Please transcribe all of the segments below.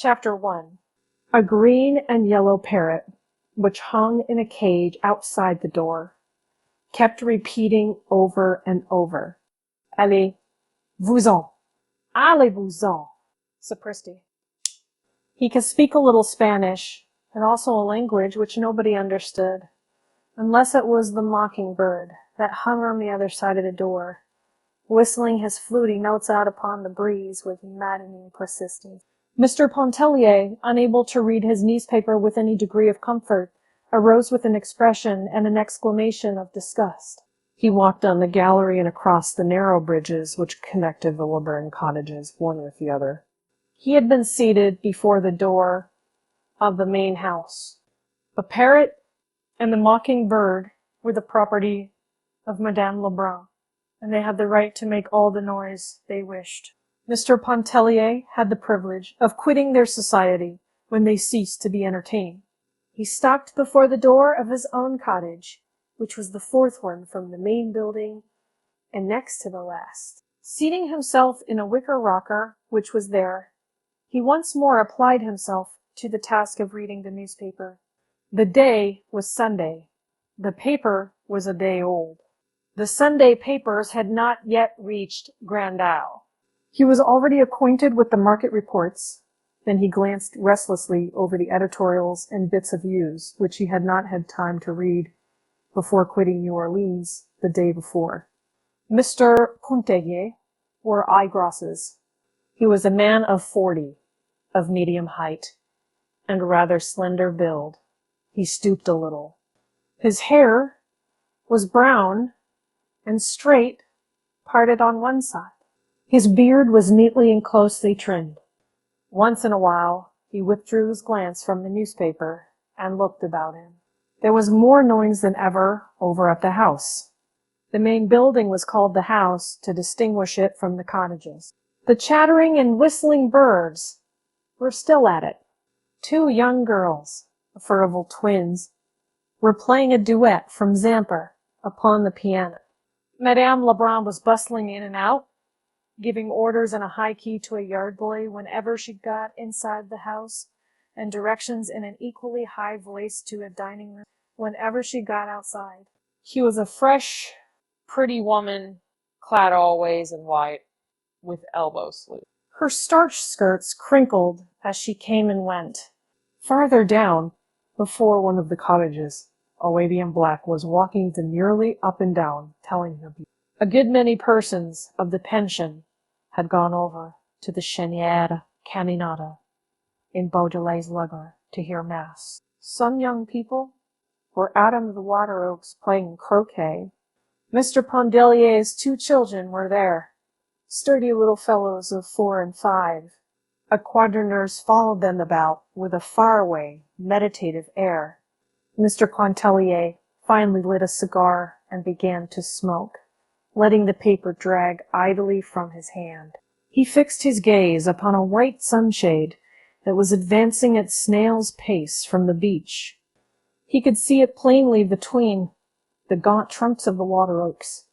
Chapter 1. A green and yellow parrot, which hung in a cage outside the door, kept repeating over and over, Allez-vous-en, allez-vous-en, sapristi. He could speak a little Spanish, and also a language which nobody understood, unless it was the mockingbird that hung on the other side of the door, whistling his fluty notes out upon the breeze with maddening persistence. Mr. Pontellier, unable to read his newspaper with any degree of comfort, arose with an expression and an exclamation of disgust. He walked down the gallery and across the narrow bridges which connected the Wilburn cottages one with the other. He had been seated before the door of the main house. The parrot and the mocking-bird were the property of Madame Lebrun, and they had the right to make all the noise they wished. Mr. Pontellier had the privilege of quitting their society when they ceased to be entertained. He stopped before the door of his own cottage, which was the fourth one from the main building and next to the last. Seating himself in a wicker rocker which was there, he once more applied himself to the task of reading the newspaper. The day was Sunday. The paper was a day old. The Sunday papers had not yet reached Grand Isle. He was already acquainted with the market reports. Then he glanced restlessly over the editorials and bits of news which he had not had time to read before quitting New Orleans the day before. Mr. Pontellier wore eyeglasses. He was a man of 40, of medium height, and rather slender build. He stooped a little. His hair was brown and straight, parted on one side. His beard was neatly and closely trimmed. Once in a while, he withdrew his glance from the newspaper and looked about him. There was more noise than ever over at the house. The main building was called the house to distinguish it from the cottages. The chattering and whistling birds were still at it. Two young girls, the Furnival twins, were playing a duet from Zamper upon the piano. Madame Lebrun was bustling in and out, giving orders in a high key to a yard boy whenever she got inside the house, and directions in an equally high voice to a dining room whenever she got outside. She was a fresh, pretty woman, clad always in white, with elbow sleeves. Her starched skirts crinkled as she came and went. Farther down, before one of the cottages, a lady in black was walking demurely up and down, telling her a good many persons of the pension had gone over to the Cheniere Caminada in Beaudelet's lugger to hear mass. Some young people were out on the water oaks playing croquet. Mr. Pondellier's 2 children were there, sturdy little fellows of 4 and 5. A quadrillers followed them about with a faraway, meditative air. Mr. Pontellier finally lit a cigar and began to smoke, letting the paper drag idly from his hand. He fixed his gaze upon a white sunshade that was advancing at snail's pace from the beach. He could see it plainly between the gaunt trunks of the water oaks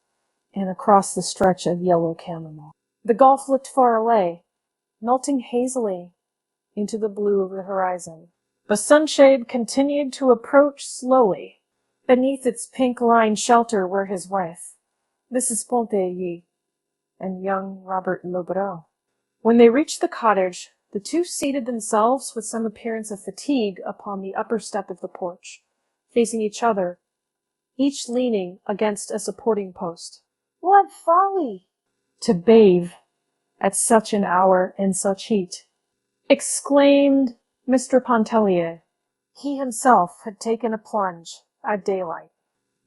and across the stretch of yellow chamomile. The gulf looked far away, melting hazily into the blue of the horizon. The sunshade continued to approach slowly. Beneath its pink-lined shelter were his wife, Mrs. Pontellier, and young Robert Lebrun. When they reached the cottage, the two seated themselves with some appearance of fatigue upon the upper step of the porch, facing each other, each leaning against a supporting post. "What folly! To bathe at such an hour in such heat!" exclaimed Mr. Pontellier. He himself had taken a plunge at daylight.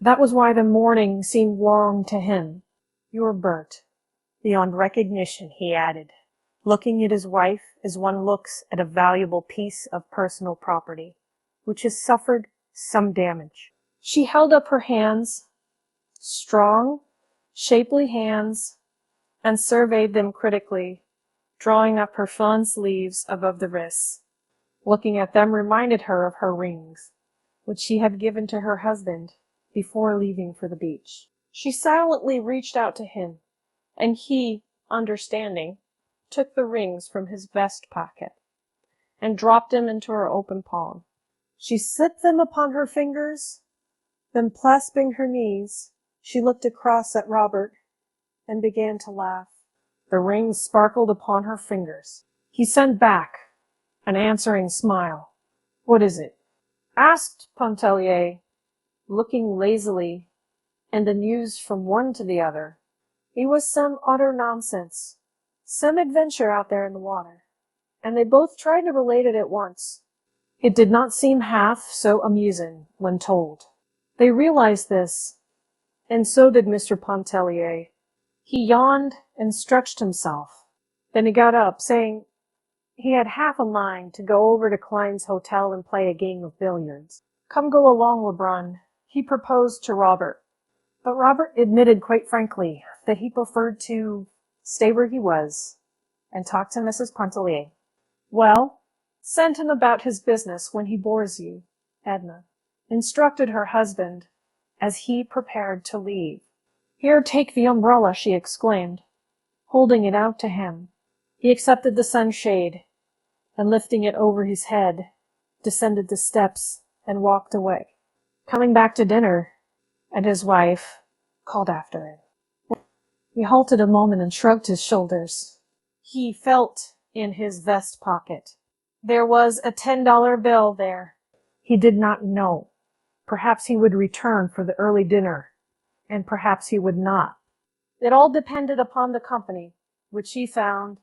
That was why the morning seemed long to him. "You're burnt beyond recognition," he added, looking at his wife as one looks at a valuable piece of personal property, which has suffered some damage. She held up her hands, strong, shapely hands, and surveyed them critically, drawing up her fawn sleeves above the wrists. Looking at them reminded her of her rings, which she had given to her husband before leaving for the beach. She silently reached out to him, and he, understanding, took the rings from his vest pocket and dropped him into her open palm. She slipped them upon her fingers, then clasping her knees, she looked across at Robert and began to laugh. The rings sparkled upon her fingers. He sent back an answering smile. "What is it?" asked Pontellier, looking lazily and amused from one to the other. It was some utter nonsense, some adventure out there in the water, and they both tried to relate it at once. It did not seem half so amusing when told. They realized this, and so did Mr. Pontellier. He yawned and stretched himself. Then he got up, saying he had half a mind to go over to Klein's hotel and play a game of billiards. "Come go along, Lebrun," he proposed to Robert. But Robert admitted quite frankly that he preferred to stay where he was and talk to Mrs. Pontellier. "Well, send him about his business when he bores you," Edna instructed her husband as he prepared to leave. "Here, take the umbrella," she exclaimed, holding it out to him. He accepted the sunshade, and lifting it over his head, descended the steps and walked away. "Coming back to dinner?" and his wife called after him. He halted a moment and shrugged his shoulders. He felt in his vest pocket. There was a $10 bill there. He did not know. Perhaps he would return for the early dinner, and perhaps he would not. It all depended upon the company, which he found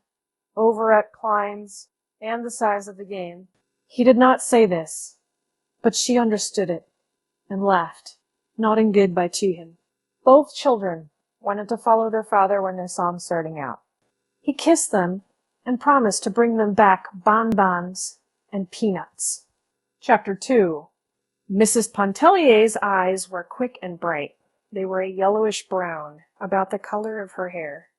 over at Klein's, and the size of the game. He did not say this, but she understood it, and laughed, nodding goodbye to him. Both children wanted to follow their father when they saw him starting out. He kissed them and promised to bring them back bonbons and peanuts. Chapter 2. Mrs. Pontellier's eyes were quick and bright. They were a yellowish brown, about the color of her hair.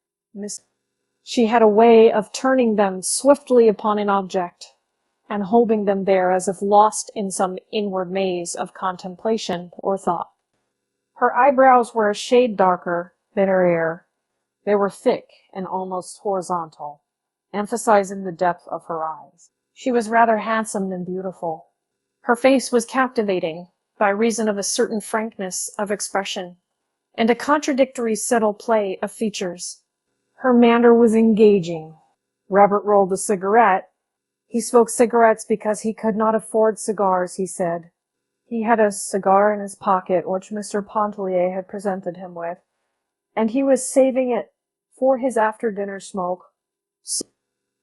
She had a way of turning them swiftly upon an object, and holding them there as if lost in some inward maze of contemplation or thought. Her eyebrows were a shade darker than her hair. They were thick and almost horizontal, emphasizing the depth of her eyes. She was rather handsome than beautiful. Her face was captivating by reason of a certain frankness of expression and a contradictory subtle play of features. Her manner was engaging. Robert rolled a cigarette. He smoked cigarettes because he could not afford cigars, he said. He had a cigar in his pocket, which Mr. Pontellier had presented him with, and he was saving it for his after-dinner smoke.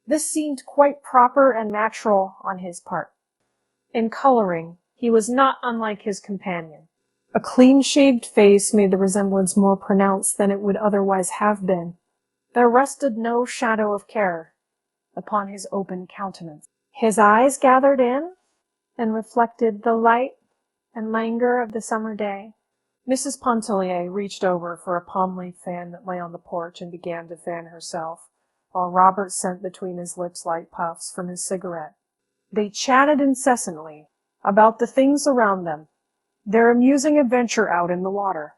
This seemed quite proper and natural on his part. In coloring, he was not unlike his companion. A clean-shaved face made the resemblance more pronounced than it would otherwise have been. There rested no shadow of care upon his open countenance. His eyes gathered in and reflected the light and languor of the summer day. Mrs. Pontellier reached over for a palm-leaf fan that lay on the porch and began to fan herself, while Robert sent between his lips light puffs from his cigarette. They chatted incessantly about the things around them, their amusing adventure out in the water.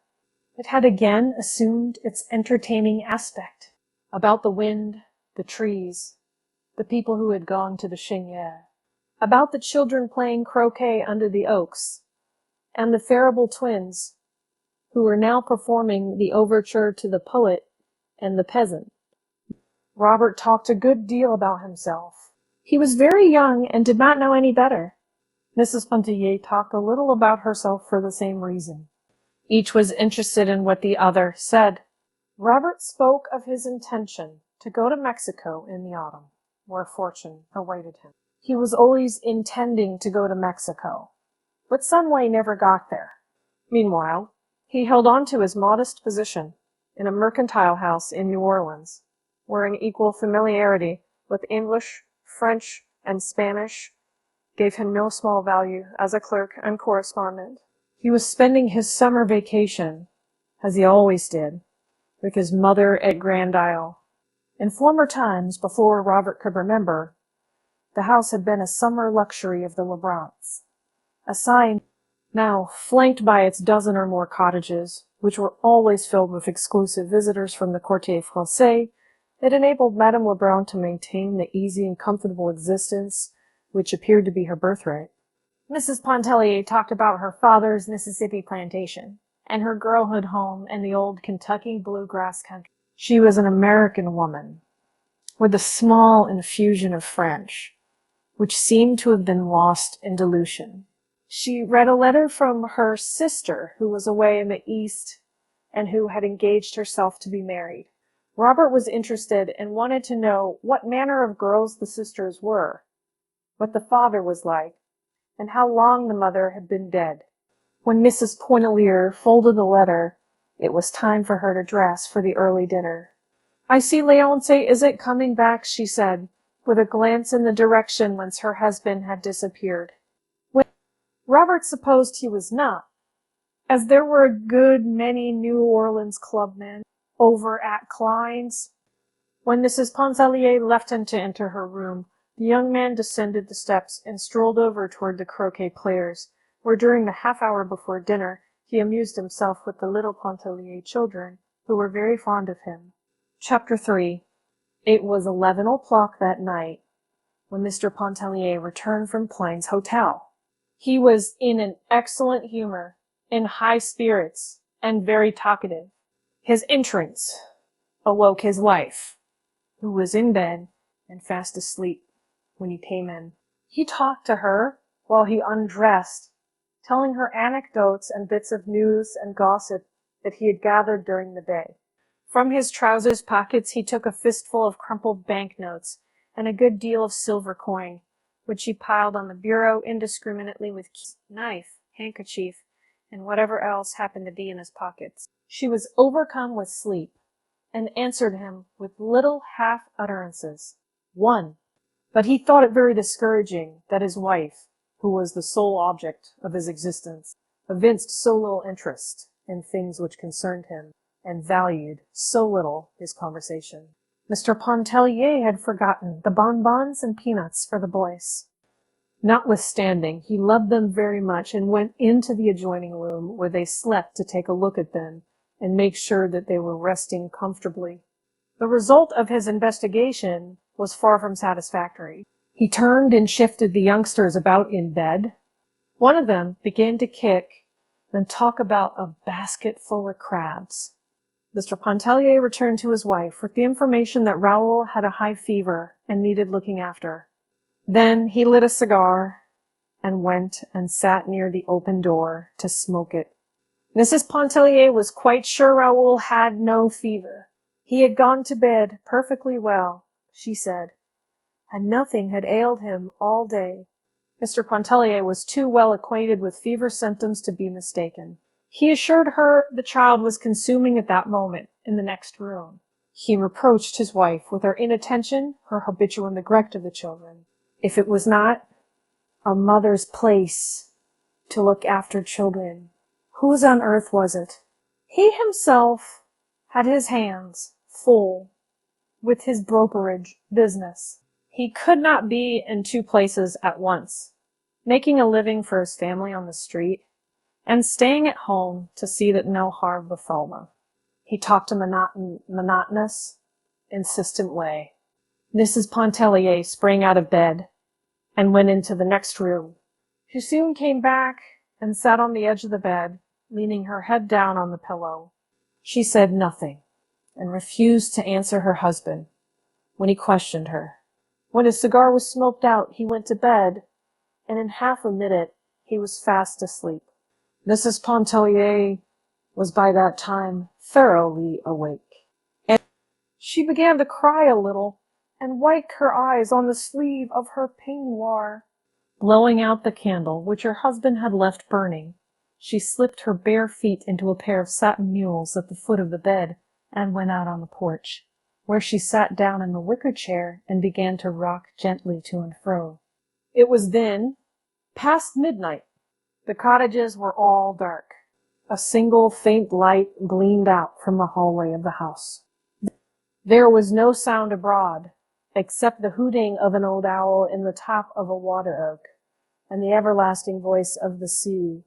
It had again assumed its entertaining aspect, about the wind, the trees, the people who had gone to the chênière, about the children playing croquet under the oaks, and the Faribault twins, who were now performing the overture to the Poet and the Peasant. Robert talked a good deal about himself. He was very young and did not know any better. Mrs. Pontellier talked a little about herself for the same reason. Each was interested in what the other said. Robert spoke of his intention to go to Mexico in the autumn, where fortune awaited him. He was always intending to go to Mexico, but some way never got there. Meanwhile, he held on to his modest position in a mercantile house in New Orleans, where an equal familiarity with English, French, and Spanish gave him no small value as a clerk and correspondent. He was spending his summer vacation, as he always did, with his mother at Grand Isle. In former times, before Robert could remember, the house had been a summer luxury of the Lebrun's, a sign now flanked by its dozen or more cottages, which were always filled with exclusive visitors from the Quartier Français, that enabled Madame Lebrun to maintain the easy and comfortable existence which appeared to be her birthright. Mrs. Pontellier talked about her father's Mississippi plantation, and her girlhood home in the old Kentucky bluegrass country. She was an American woman, with a small infusion of French, which seemed to have been lost in dilution. She read a letter from her sister, who was away in the East and who had engaged herself to be married. Robert was interested and wanted to know what manner of girls the sisters were, what the father was like, and how long the mother had been dead. When Mrs. Pontellier folded the letter, it was time for her to dress for the early dinner. "I see Léonce isn't coming back," she said, with a glance in the direction whence her husband had disappeared. Robert supposed he was not, as there were a good many New Orleans clubmen over at Klein's. When Mrs. Pontellier left him to enter her room, the young man descended the steps and strolled over toward the croquet players, where during the half-hour before dinner he amused himself with the little Pontellier children, who were very fond of him. Chapter 3. It was 11 o'clock that night when Mr. Pontellier returned from Klein's hotel. He was in an excellent humor, in high spirits, and very talkative. His entrance awoke his wife, who was in bed and fast asleep when he came in. He talked to her while he undressed, telling her anecdotes and bits of news and gossip that he had gathered during the day. From his trousers pockets he took a fistful of crumpled banknotes and a good deal of silver coin, which he piled on the bureau indiscriminately with knife, handkerchief, and whatever else happened to be in his pockets. She was overcome with sleep, and answered him with little half-utterances. One, but he thought it very discouraging that his wife, who was the sole object of his existence, evinced so little interest in things which concerned him, and valued so little his conversation. Mr. Pontellier had forgotten the bonbons and peanuts for the boys. Notwithstanding, he loved them very much and went into the adjoining room where they slept to take a look at them and make sure that they were resting comfortably. The result of his investigation was far from satisfactory. He turned and shifted the youngsters about in bed. One of them began to kick, then talk about a basket full of crabs. Mr. Pontellier returned to his wife with the information that Raoul had a high fever and needed looking after. Then he lit a cigar and went and sat near the open door to smoke it. Mrs. Pontellier was quite sure Raoul had no fever. He had gone to bed perfectly well, she said, and nothing had ailed him all day. Mr. Pontellier was too well acquainted with fever symptoms to be mistaken. He assured her the child was consuming at that moment in the next room. He reproached his wife with her inattention, her habitual neglect of the children. If it was not a mother's place to look after children, whose on earth was it? He himself had his hands full with his brokerage business. He could not be in two places at once, making a living for his family on the street and staying at home to see that no harm befell them. He talked a monotonous, insistent way. Mrs. Pontellier sprang out of bed and went into the next room. She soon came back and sat on the edge of the bed, leaning her head down on the pillow. She said nothing and refused to answer her husband when he questioned her. When his cigar was smoked out, he went to bed, and in half a minute he was fast asleep. Mrs. Pontellier was by that time thoroughly awake, and she began to cry a little and wiped her eyes on the sleeve of her peignoir. Blowing out the candle, which her husband had left burning, she slipped her bare feet into a pair of satin mules at the foot of the bed and went out on the porch, where she sat down in the wicker chair and began to rock gently to and fro. It was then past midnight. The cottages were all dark. A single faint light gleamed out from the hallway of the house. There was no sound abroad, except the hooting of an old owl in the top of a water oak, and the everlasting voice of the sea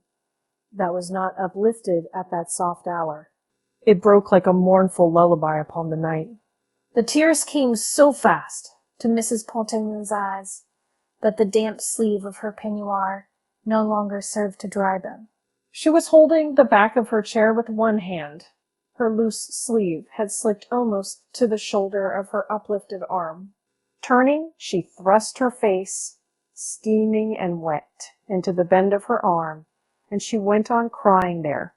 that was not uplifted at that soft hour. It broke like a mournful lullaby upon the night. The tears came so fast to Mrs. Pontelier's eyes that the damp sleeve of her peignoir no longer served to dry them. She was holding the back of her chair with one hand. Her loose sleeve had slipped almost to the shoulder of her uplifted arm. Turning, she thrust her face, steaming and wet, into the bend of her arm, and she went on crying there,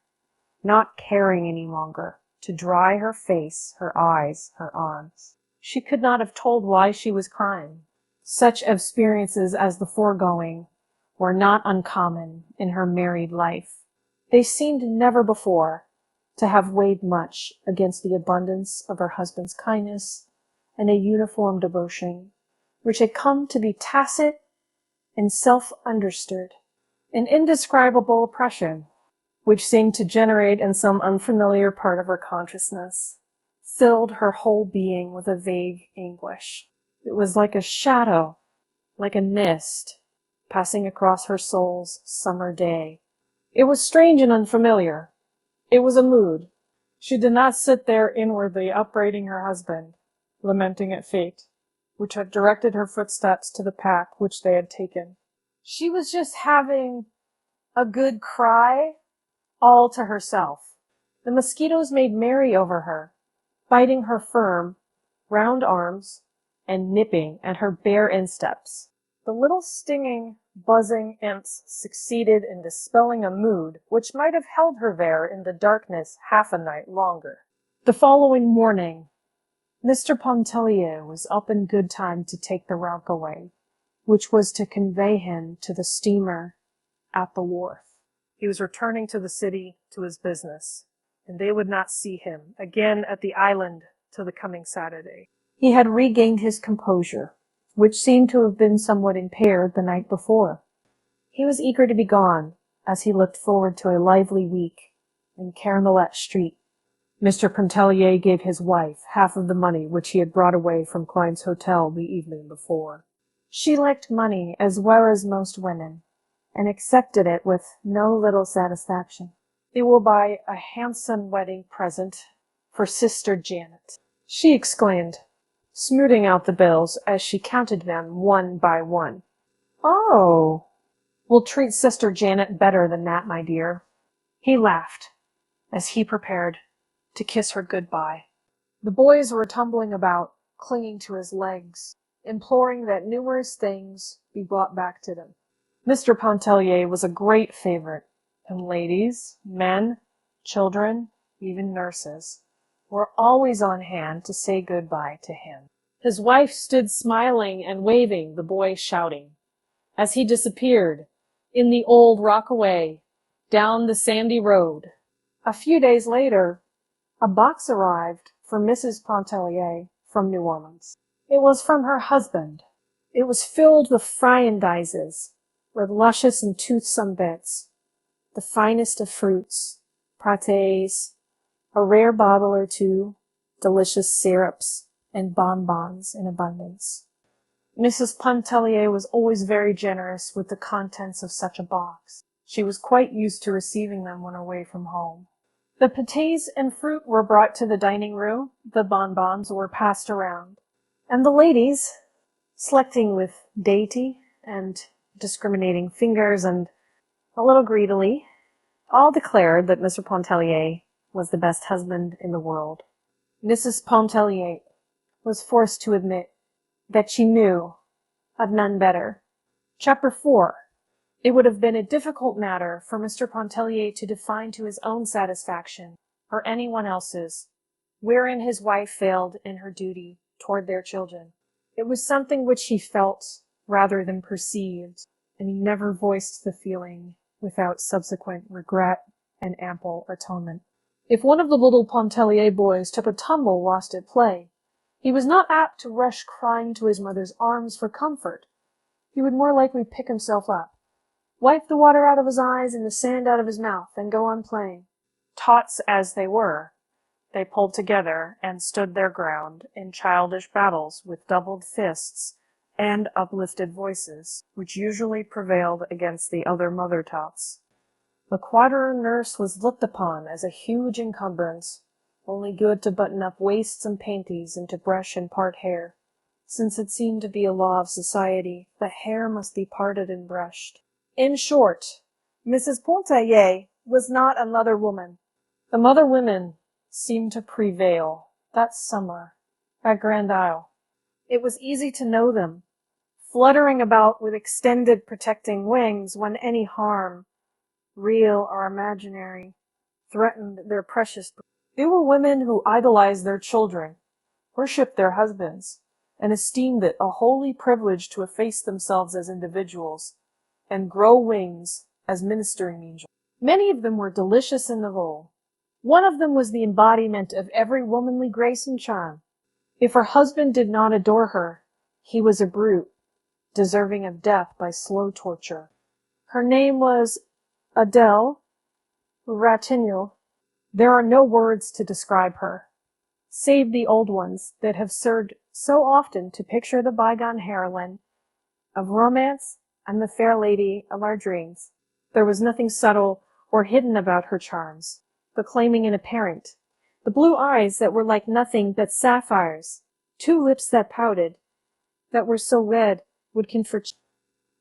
not caring any longer to dry her face, her eyes, her arms. She could not have told why she was crying. Such experiences as the foregoing were not uncommon in her married life. They seemed never before to have weighed much against the abundance of her husband's kindness and a uniform devotion, which had come to be tacit and self-understood. An indescribable oppression, which seemed to generate in some unfamiliar part of her consciousness, filled her whole being with a vague anguish. It was like a shadow, like a mist, passing across her soul's summer day. It was strange and unfamiliar. It was a mood. She did not sit there inwardly upbraiding her husband, lamenting at fate, which had directed her footsteps to the path which they had taken. She was just having a good cry all to herself. The mosquitoes made merry over her, biting her firm, round arms and nipping at her bare insteps. The little stinging, buzzing imps succeeded in dispelling a mood which might have held her there in the darkness half a night longer. The following morning, Mr. Pontellier was up in good time to take the rockaway, which was to convey him to the steamer at the wharf. He was returning to the city to his business, and they would not see him again at the island till the coming Saturday. He had regained his composure, which seemed to have been somewhat impaired the night before. He was eager to be gone, as he looked forward to a lively week in Caramelette Street. Mr. Pontellier gave his wife half of the money which he had brought away from Klein's hotel the evening before. She liked money as well as most women, and accepted it with no little satisfaction. "They will buy a handsome wedding present for Sister Janet," she exclaimed, smoothing out the bills as she counted them one by one. "Oh, we'll treat Sister Janet better than that, my dear." He laughed as he prepared to kiss her good-bye. The boys were tumbling about, clinging to his legs, imploring that numerous things be brought back to them. Mr. Pontellier was a great favorite, and ladies, men, children, even nurses, were always on hand to say good-bye to him. His wife stood smiling and waving, the boy shouting, as he disappeared in the old rockaway down the sandy road. A few days later, a box arrived for Mrs. Pontellier from New Orleans. It was from her husband. It was filled with friandises, with luscious and toothsome bits, the finest of fruits, pâtés, a rare bottle or two, delicious syrups, and bonbons in abundance. Mrs. Pontellier was always very generous with the contents of such a box. She was quite used to receiving them when away from home. The pâtés and fruit were brought to the dining room, the bonbons were passed around, and the ladies, selecting with dainty and discriminating fingers and a little greedily, all declared that Mr. Pontellier was the best husband in the world. Mrs. Pontellier was forced to admit that she knew of none better. Chapter 4. It would have been a difficult matter for Mr. Pontellier to define to his own satisfaction, or anyone else's, wherein his wife failed in her duty toward their children. It was something which he felt rather than perceived, and he never voiced the feeling without subsequent regret and ample atonement. If one of the little Pontellier boys took a tumble whilst at play, he was not apt to rush crying to his mother's arms for comfort. He would more likely pick himself up, wipe the water out of his eyes and the sand out of his mouth, and go on playing. Tots as they were, they pulled together and stood their ground in childish battles with doubled fists and uplifted voices, which usually prevailed against the other mother tots. The quadroon nurse was looked upon as a huge encumbrance, only good to button up waists and panties and to brush and part hair. since it seemed to be a law of society, the hair must be parted and brushed. In short, Mrs. Pontellier was not a mother woman. The mother women seemed to prevail that summer at Grand Isle. It was easy to know them, fluttering about with extended protecting wings when any harm, real or imaginary, threatened their precious. They were women who idolized their children, worshipped their husbands, and esteemed it a holy privilege to efface themselves as individuals and grow wings as ministering angels. Many of them were delicious in the role. One of them was the embodiment of every womanly grace and charm. If her husband did not adore her, he was a brute, deserving of death by slow torture. Her name was Adele Ratignolle. There are no words to describe her, save the old ones that have served so often to picture the bygone heroine of romance and the fair lady of our dreams. There was nothing subtle or hidden about her charms, proclaiming and apparent. The blue eyes that were like nothing but sapphires, two lips that pouted, that were so red would confer.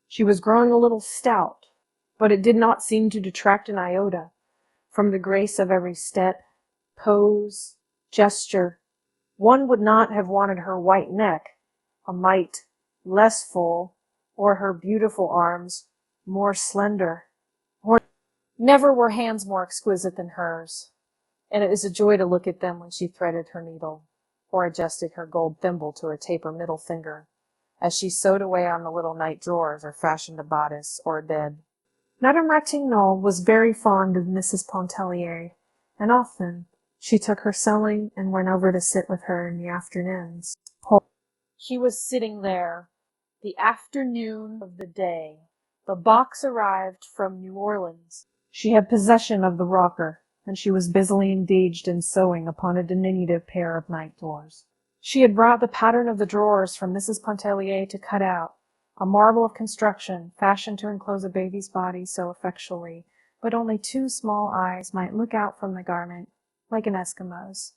She was growing a little stout, but it did not seem to detract an iota from the grace of every step, pose, gesture. One would not have wanted her white neck a mite less full, or her beautiful arms more slender. Never were hands more exquisite than hers, and it is a joy to look at them when she threaded her needle, or adjusted her gold thimble to her taper middle finger, as she sewed away on the little night drawers or fashioned a bodice or a bed. Madame Ratignolle was very fond of Mrs. Pontellier, and often she took her sewing and went over to sit with her in the afternoons. He was sitting there, the afternoon of the day. The box arrived from New Orleans. She had possession of the rocker, and she was busily engaged in sewing upon a diminutive pair of night drawers. She had brought the pattern of the drawers from Mrs. Pontellier to cut out, a marvel of construction, fashioned to enclose a baby's body so effectually, but only two small eyes might look out from the garment, like an Eskimo's.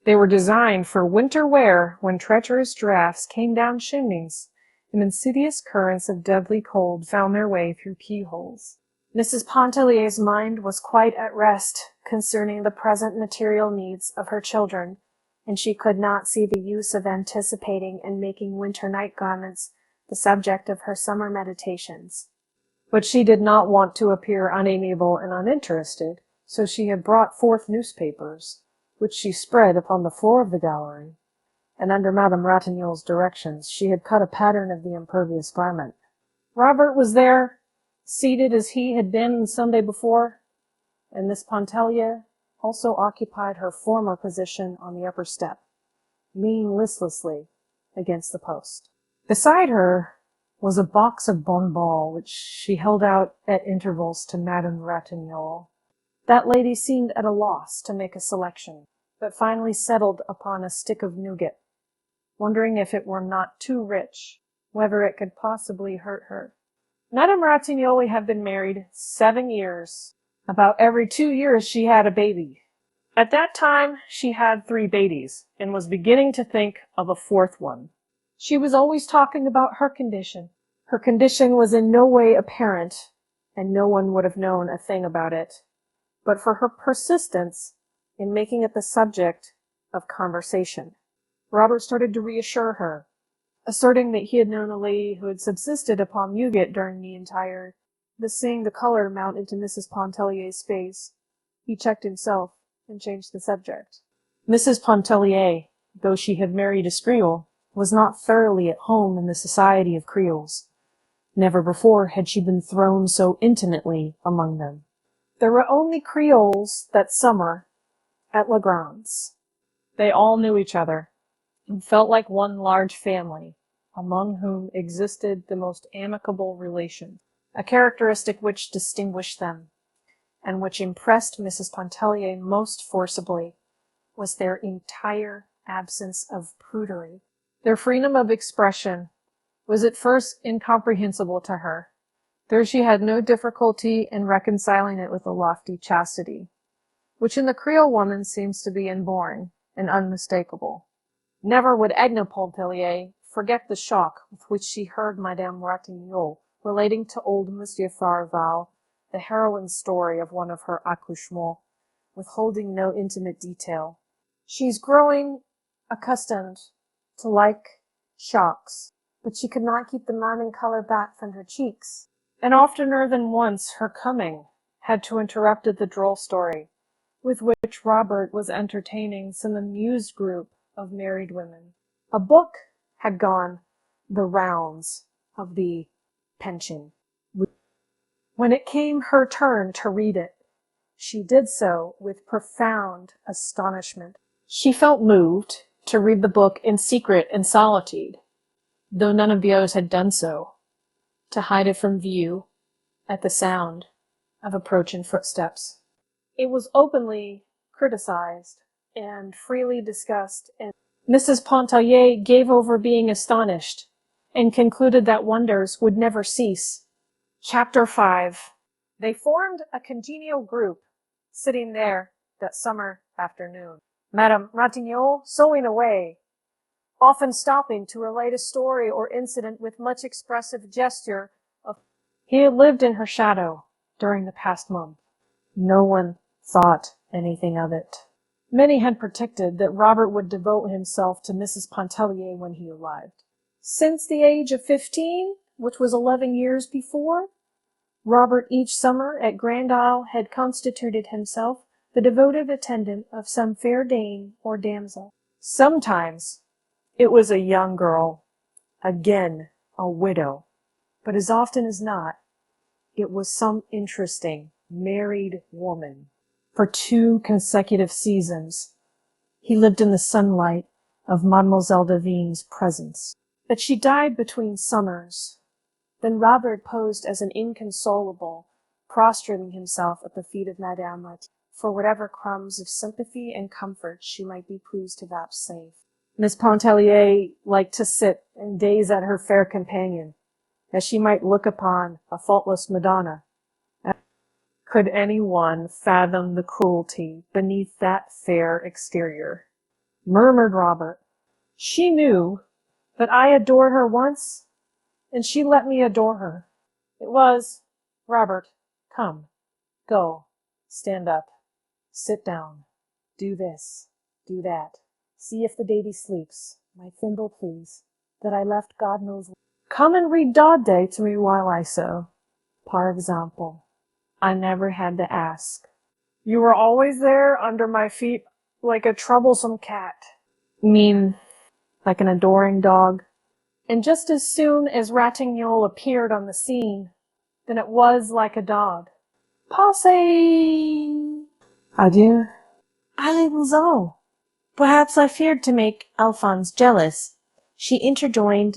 They were designed for winter wear when treacherous draughts came down chimneys, and insidious currents of deadly cold found their way through keyholes. Mrs. Pontellier's mind was quite at rest concerning the present material needs of her children, and she could not see the use of anticipating and making winter night garments the subject of her summer meditations. But she did not want to appear unamiable and uninterested, so she had brought forth newspapers, which she spread upon the floor of the gallery, and under Madame Ratignolle's directions she had cut a pattern of the impervious garment. Robert was there, seated as he had been the Sunday before, and Miss Pontellier also occupied her former position on the upper step, leaning listlessly against the post. Beside her was a box of bonbons which she held out at intervals to Madame Ratignolle. That lady seemed at a loss to make a selection, but finally settled upon a stick of nougat, wondering if it were not too rich, whether it could possibly hurt her. Madame Ratignolle had been married 7 years. About every 2 years she had a baby. At that time she had 3 babies, and was beginning to think of a 4th one. She was always talking about her condition. Her condition was in no way apparent, and no one would have known a thing about it, but for her persistence in making it the subject of conversation. Robert started to reassure her, asserting that he had known a lady who had subsisted upon nougat during the entire. Seeing the color mount into Mrs. Pontellier's face, he checked himself and changed the subject. Mrs. Pontellier, though she had married a Creole, was not thoroughly at home in the society of Creoles. Never before had she been thrown so intimately among them. There were only Creoles that summer at Legrand's. They all knew each other, and felt like one large family, among whom existed the most amicable relations. A characteristic which distinguished them, and which impressed Mrs. Pontellier most forcibly, was their entire absence of prudery. Their freedom of expression was at first incomprehensible to her, though she had no difficulty in reconciling it with a lofty chastity, which in the Creole woman seems to be inborn and unmistakable. Never would Edna Pontellier forget the shock with which she heard Madame Ratignolle relating to old Monsieur Farival the heroine's story of one of her accouchements, withholding no intimate detail. She's growing accustomed to like shocks, but she could not keep the maddening color back from her cheeks. And oftener than once her coming had to interrupt the droll story, with which Robert was entertaining some amused group of married women. A book had gone the rounds of the pension. When it came her turn to read it, she did so with profound astonishment. She felt moved to read the book in secret and solitude, though none of the others had done so, to hide it from view at the sound of approaching footsteps. It was openly criticized and freely discussed, and Mrs. Pontellier gave over being astonished and concluded that wonders would never cease. Chapter 5. They formed a congenial group, sitting there that summer afternoon. Madame Ratignolle sewing away, often stopping to relate a story or incident with much expressive gesture of he had lived in her shadow during the past month. No one thought anything of it. Many had predicted that Robert would devote himself to Mrs. Pontellier when he arrived. Since the age of 15, which was 11 years before, Robert each summer at Grand Isle had constituted himself the devoted attendant of some fair dame or damsel. Sometimes it was a young girl, again a widow, but as often as not, it was some interesting married woman. For 2 consecutive seasons, he lived in the sunlight of Mademoiselle Devine's presence. But she died between summers. Then Robert posed as an inconsolable, prostrating himself at the feet of Madame Ratignolle for whatever crumbs of sympathy and comfort she might be pleased to vouchsafe. Miss Pontellier liked to sit and gaze at her fair companion, as she might look upon a faultless Madonna. Could anyone fathom the cruelty beneath that fair exterior? Murmured Robert. She knew that I adored her once, and she let me adore her. It was, Robert, come, go, stand up, sit down, do this, do that, see if the baby sleeps, my thimble please, that I left God knows where. Come and read Dog Day to me while I sew. Par example, I never had to ask. You were always there under my feet like a troublesome cat. Mean, like an adoring dog. And just as soon as Ratignolle appeared on the scene, then it was like a dog. Passez! Adieu. Allez-vous-en. Perhaps I feared to make Alphonse jealous, she interjoined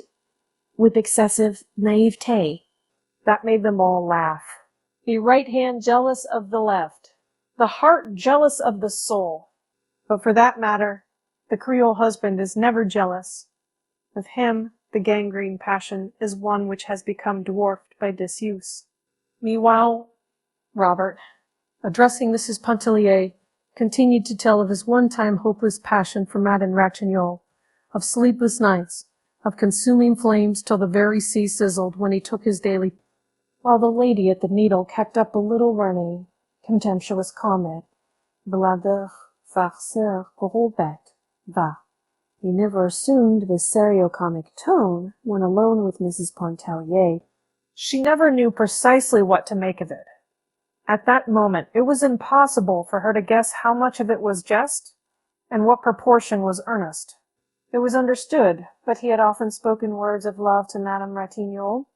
with excessive naivete. That made them all laugh. The right hand jealous of the left, the heart jealous of the soul. But for that matter, the Creole husband is never jealous. With him, the gangrene passion is one which has become dwarfed by disuse. Meanwhile, Robert, addressing Mrs. Pontellier, continued to tell of his one-time hopeless passion for Madame Ratignolle, of sleepless nights, of consuming flames till the very sea sizzled when he took his daily, while the lady at the needle kept up a little running, contemptuous comment. Blagueur, farceur, gros bête, va. He never assumed this seriocomic tone when alone with Mrs. Pontellier. She never knew precisely what to make of it. At that moment, it was impossible for her to guess how much of it was jest and what proportion was earnest. It was understood, but he had often spoken words of love to Madame Ratignolle,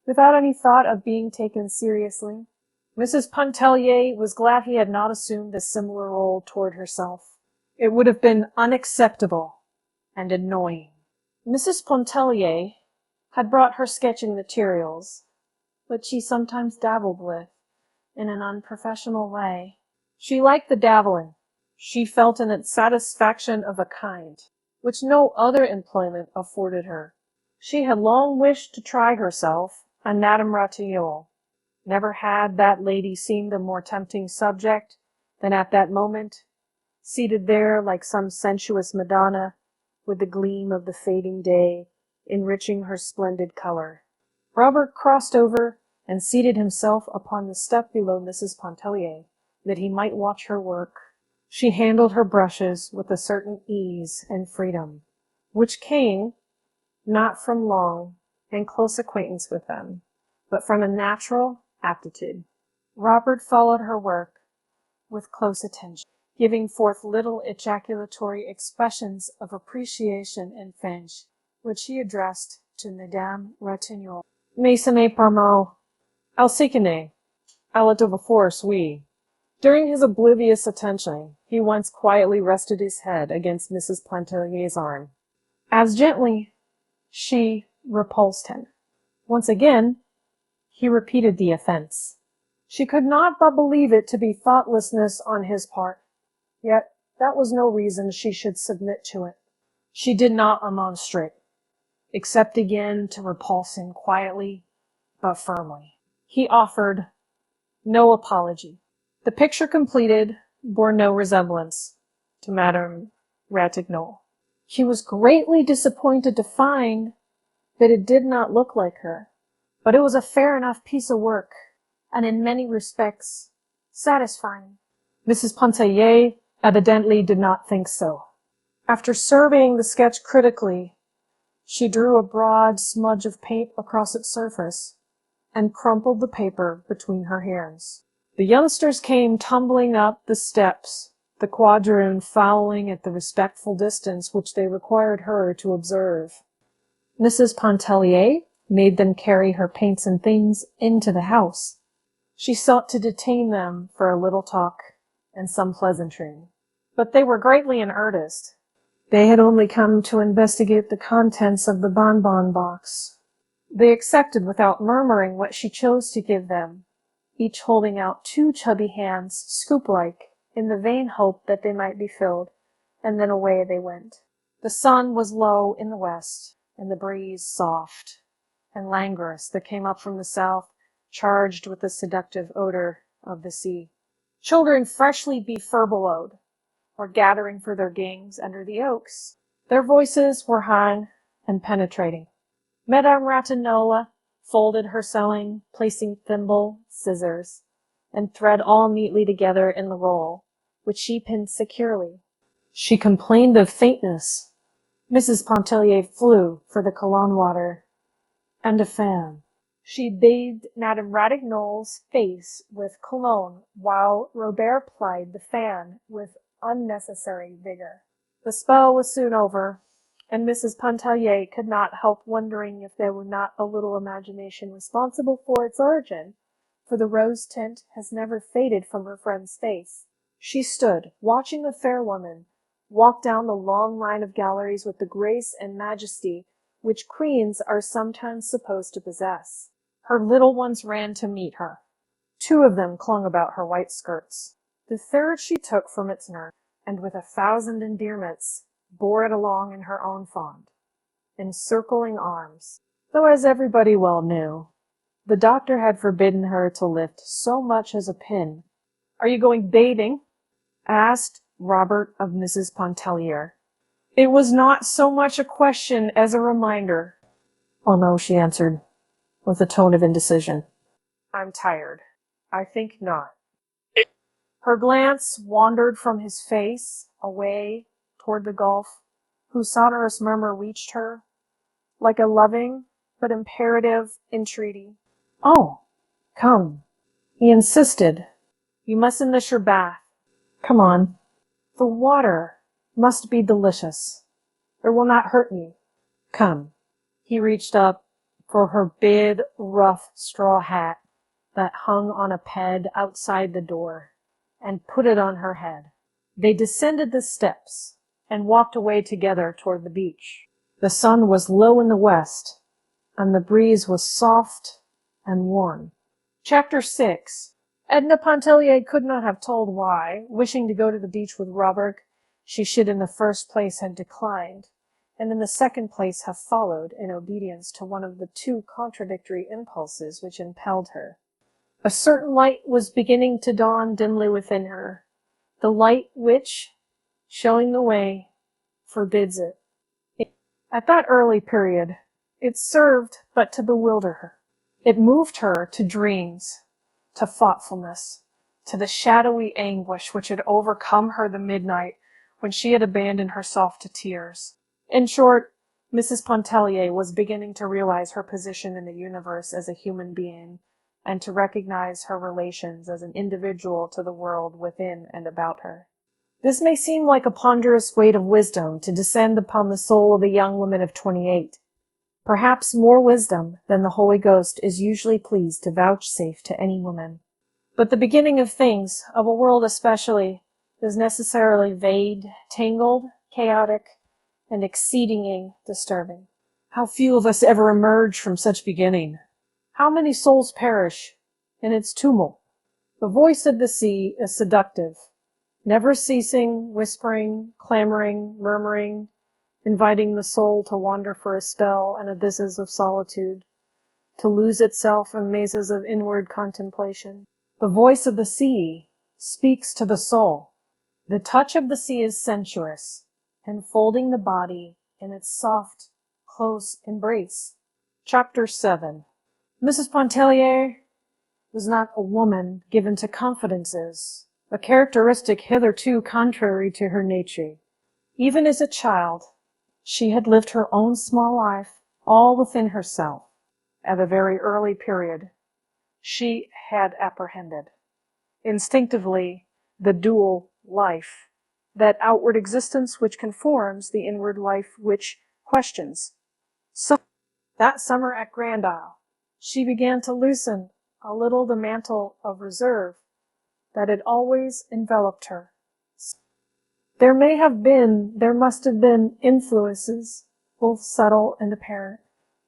without any thought of being taken seriously. Mrs. Pontellier was glad he had not assumed a similar role toward herself. It would have been unacceptable and annoying. Mrs. Pontellier had brought her sketching materials, which she sometimes dabbled with in an unprofessional way. She liked the dabbling. She felt in it satisfaction of a kind which no other employment afforded her. She had long wished to try herself on Madame Ratignolle. Never had that lady seemed a more tempting subject than at that moment, seated there like some sensuous Madonna, with the gleam of the fading day enriching her splendid color. Robert crossed over and seated himself upon the step below Mrs. Pontellier, that he might watch her work. She handled her brushes with a certain ease and freedom, which came not from long and close acquaintance with them, but from a natural aptitude. Robert followed her work with close attention, giving forth little ejaculatory expressions of appreciation in French, which he addressed to Madame Ratignolle. Mais ce n'est pas mal. Elle s'y connaît. Elle est of force, oui. During his oblivious attention, he once quietly rested his head against Mrs. Pontellier's arm. As gently, she repulsed him. Once again, he repeated the offense. She could not but believe it to be thoughtlessness on his part, yet that was no reason she should submit to it. She did not remonstrate, except again to repulse him quietly but firmly. He offered no apology. The picture completed bore no resemblance to Madame Ratignolle. He was greatly disappointed to find that it did not look like her, but it was a fair enough piece of work, and in many respects satisfying. Mrs. Pontellier evidently did not think so. After surveying the sketch critically, she drew a broad smudge of paint across its surface and crumpled the paper between her hands. The youngsters came tumbling up the steps, the quadroon following at the respectful distance which they required her to observe. Mrs. Pontellier made them carry her paints and things into the house. She sought to detain them for a little talk and some pleasantry, but they were greatly in earnest. They had only come to investigate the contents of the bonbon box. They accepted without murmuring what she chose to give them, each holding out 2 chubby hands, scoop-like, in the vain hope that they might be filled, and then away they went. The sun was low in the west, and the breeze soft and languorous that came up from the south, charged with the seductive odor of the sea. Children freshly befurbelowed were gathering for their games under the oaks. Their voices were high and penetrating. Madame Ratignolle folded her sewing, placing thimble, scissors, and thread all neatly together in the roll, which she pinned securely. She complained of faintness. Mrs. Pontellier flew for the cologne water and a fan. She bathed Madame Ratignolle's face with cologne, while Robert plied the fan with unnecessary vigor. The spell was soon over, and Mrs. Pontellier could not help wondering if there were not a little imagination responsible for its origin, for the rose tint has never faded from her friend's face. She stood, watching the fair woman walk down the long line of galleries with the grace and majesty which queens are sometimes supposed to possess. Her little ones ran to meet her. 2 of them clung about her white skirts. The third she took from its nurse, and with 1,000 endearments bore it along in her own fond, encircling arms, though, as everybody well knew, the doctor had forbidden her to lift so much as a pin. "Are you going bathing?" asked Robert of Mrs. Pontellier. It was not so much a question as a reminder. "Oh no," she answered, with a tone of indecision. "I'm tired. I think not." Her glance wandered from his face away toward the gulf, whose sonorous murmur reached her, like a loving but imperative entreaty. "Oh, come," he insisted. "You mustn't miss your bath. Come on. The water must be delicious. It will not hurt you. Come." He reached up for her big, rough straw hat that hung on a peg outside the door, and put it on her head. They descended the steps and walked away together toward the beach. The sun was low in the west, and the breeze was soft and warm. Chapter 6. Edna Pontellier could not have told why, wishing to go to the beach with Robert, she should in the first place have declined, and in the second place have followed in obedience to one of the 2 contradictory impulses which impelled her. A certain light was beginning to dawn dimly within her, the light which, showing the way, forbids it. At that early period, It served but to bewilder her. It moved her to dreams, to thoughtfulness, to the shadowy anguish which had overcome her the midnight when she had abandoned herself to tears. In short, Mrs. Pontellier was beginning to realize her position in the universe as a human being, and to recognize her relations as an individual to the world within and about her. This may seem like a ponderous weight of wisdom to descend upon the soul of a young woman of 28. Perhaps more wisdom than the Holy Ghost is usually pleased to vouchsafe to any woman. But the beginning of things, of a world especially, is necessarily vague, tangled, chaotic, and exceedingly disturbing. How few of us ever emerge from such beginning? How many souls perish in its tumult? The voice of the sea is seductive, never ceasing, whispering, clamoring, murmuring, inviting the soul to wander for a spell in abysses of solitude, to lose itself in mazes of inward contemplation. The voice of the sea speaks to the soul. The touch of the sea is sensuous, enfolding the body in its soft, close embrace. Chapter 7. Mrs. Pontellier was not a woman given to confidences, a characteristic hitherto contrary to her nature. Even as a child, she had lived her own small life all within herself. At a very early period, she had apprehended, instinctively, the dual life, that outward existence which conforms, the inward life which questions. So, that summer at Grand Isle, she began to loosen a little the mantle of reserve that had always enveloped her. There must have been influences, both subtle and apparent,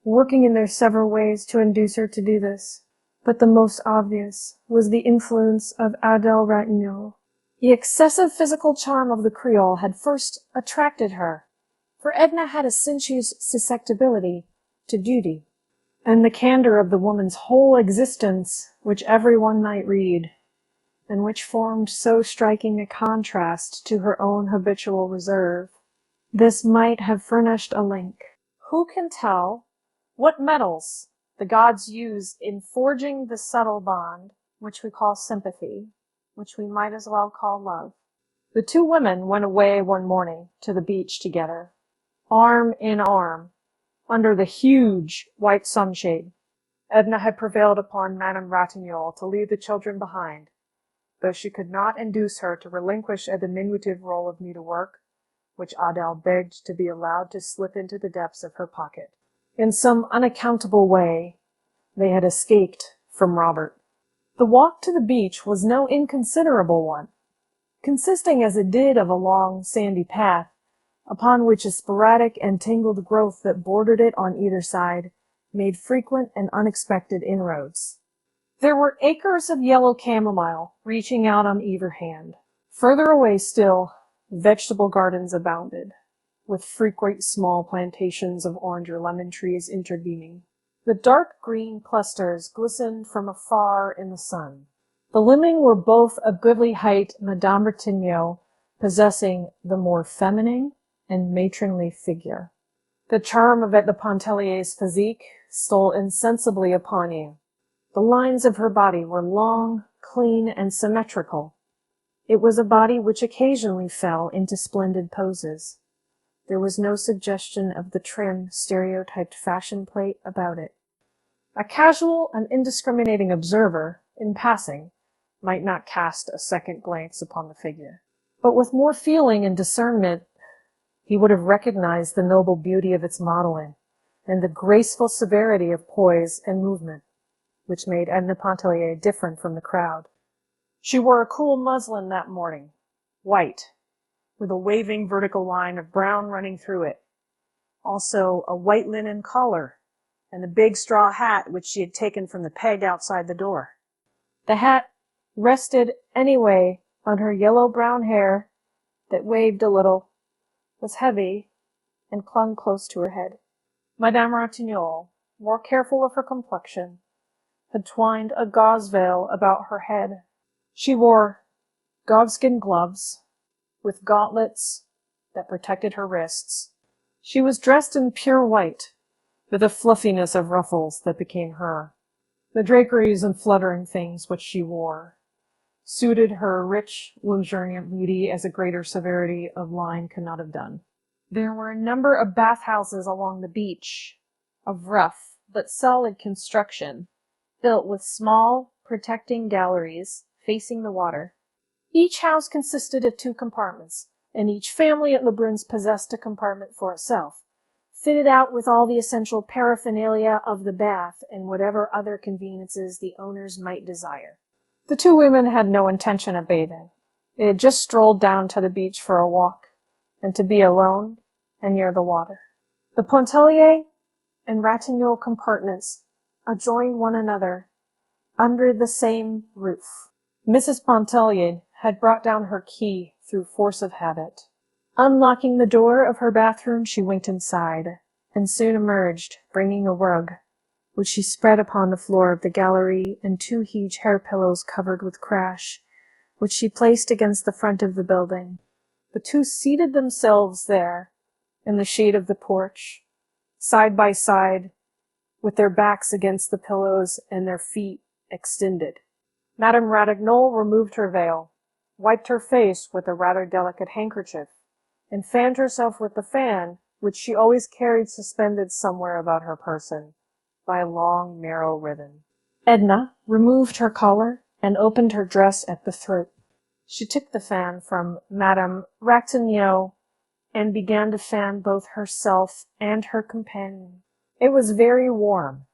working in their several ways to induce her to do this. But the most obvious was the influence of Adèle Ratignolle. The excessive physical charm of the Creole had first attracted her, for Edna had a sensuous susceptibility to duty, and the candor of the woman's whole existence, which everyone might read, and which formed so striking a contrast to her own habitual reserve. This might have furnished a link. Who can tell what metals the gods use in forging the subtle bond, which we call sympathy, which we might as well call love? The two women went away one morning to the beach together, arm in arm, under the huge white sunshade. Edna had prevailed upon Madame Ratignolle to leave the children behind, though she could not induce her to relinquish a diminutive roll of needlework, which Adèle begged to be allowed to slip into the depths of her pocket. In some unaccountable way, they had escaped from Robert. The walk to the beach was no inconsiderable one, consisting as it did of a long, sandy path, upon which a sporadic and tangled growth that bordered it on either side made frequent and unexpected inroads. There were acres of yellow chamomile reaching out on either hand. Further away still, vegetable gardens abounded, with frequent small plantations of orange or lemon trees intervening. The dark green clusters glistened from afar in the sun. The living were both of goodly height, Madame Ratignolle possessing the more feminine and matronly figure. The charm of Edna Pontellier's physique stole insensibly upon you. The lines of her body were long, clean, and symmetrical. It was a body which occasionally fell into splendid poses. There was no suggestion of the trim, stereotyped fashion plate about it. A casual and indiscriminating observer, in passing, might not cast a second glance upon the figure. But with more feeling and discernment, he would have recognized the noble beauty of its modeling, and the graceful severity of poise and movement, which made Edna Pontellier different from the crowd. She wore a cool muslin that morning, white, with a waving vertical line of brown running through it. Also a white linen collar, and a big straw hat which she had taken from the peg outside the door. The hat rested anyway on her yellow-brown hair that waved a little, was heavy, and clung close to her head. Madame Ratignolle, more careful of her complexion, had twined a gauze veil about her head. She wore dogskin gloves with gauntlets that protected her wrists. She was dressed in pure white, with the fluffiness of ruffles that became her. The draperies and fluttering things which she wore suited her rich, luxuriant beauty as a greater severity of line could not have done. There were a number of bathhouses along the beach, of rough but solid construction, built with small, protecting galleries facing the water. Each house consisted of 2 compartments, and each family at Lebrun's possessed a compartment for itself, fitted out with all the essential paraphernalia of the bath and whatever other conveniences the owners might desire. The 2 women had no intention of bathing. They had just strolled down to the beach for a walk, and to be alone and near the water. The Pontellier and Ratignolle compartments adjoined one another under the same roof. Mrs. Pontellier had brought down her key through force of habit. Unlocking the door of her bathroom, she went inside, and soon emerged, bringing a rug, which she spread upon the floor of the gallery, and 2 huge hair pillows covered with crash, which she placed against the front of the building. The 2 seated themselves there, in the shade of the porch, side by side, with their backs against the pillows and their feet extended. Madame Ratignolle removed her veil, wiped her face with a rather delicate handkerchief, and fanned herself with the fan which she always carried suspended somewhere about her person by a long, narrow ribbon. Edna removed her collar and opened her dress at the throat. She took the fan from Madame Ratignolle and began to fan both herself and her companion. It was very warm,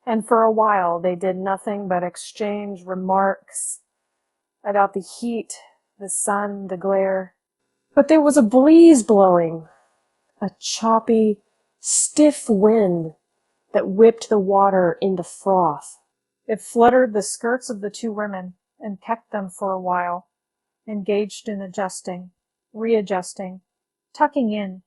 and for a while they did nothing but exchange remarks about the heat, the sun, the glare. But there was a breeze blowing, a choppy, stiff wind that whipped the water into froth. It fluttered the skirts of the 2 women and kept them for a while engaged in adjusting, readjusting, tucking in,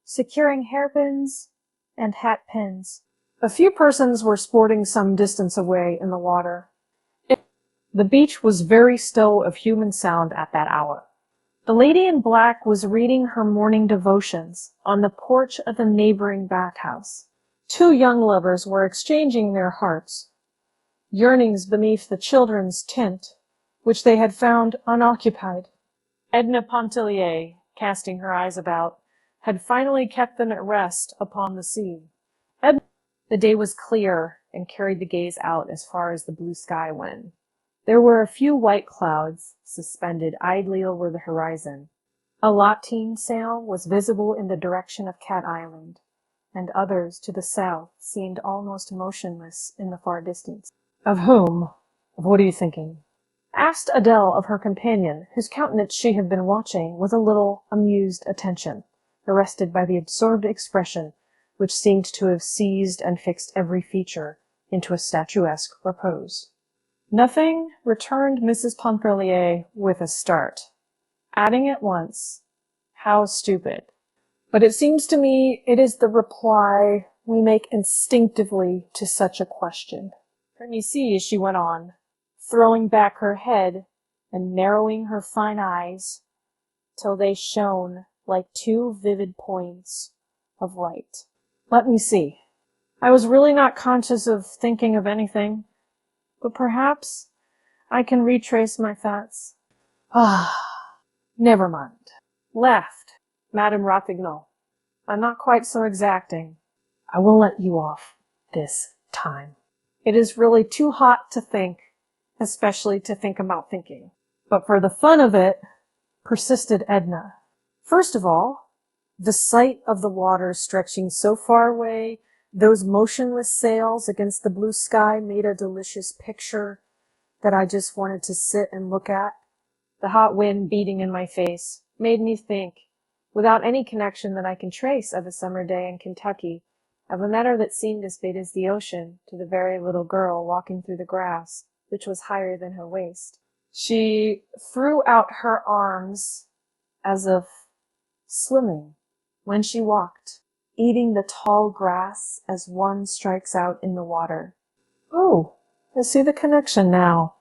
securing hairpins and hat pins. A few persons were sporting some distance away in the water. The beach was very still of human sound at that hour. The lady in black was reading her morning devotions on the porch of the neighboring bathhouse. 2 young lovers were exchanging their hearts, yearnings beneath the children's tent, which they had found unoccupied. Edna Pontellier, casting her eyes about, had finally kept them at rest upon the sea. The day was clear and carried the gaze out as far as the blue sky went. There were a few white clouds suspended idly over the horizon. A lateen sail was visible in the direction of Cat Island, and others to the south seemed almost motionless in the far distance. Of whom? Of what are you thinking? Asked Adele of her companion, whose countenance she had been watching with a little amused attention, arrested by the absorbed expression which seemed to have seized and fixed every feature into a statuesque repose. Nothing, returned Mrs. Pontellier with a start, adding at once, how stupid. But it seems to me it is the reply we make instinctively to such a question. Can you see, she went on, throwing back her head and narrowing her fine eyes till they shone like 2 vivid points of light. Let me see. I was really not conscious of thinking of anything, but perhaps I can retrace my thoughts. Never mind. Left, Madame Ratignolle. I'm not quite so exacting. I will let you off this time. It is really too hot to think, especially to think about thinking. But for the fun of it, persisted Edna. First of all, the sight of the water stretching so far away, those motionless sails against the blue sky made a delicious picture that I just wanted to sit and look at. The hot wind beating in my face made me think, without any connection that I can trace of a summer day in Kentucky, of a matter that seemed as big as the ocean to the very little girl walking through the grass, which was higher than her waist. She threw out her arms as if swimming when she walked, eating the tall grass as one strikes out in the water. Oh, I see the connection now.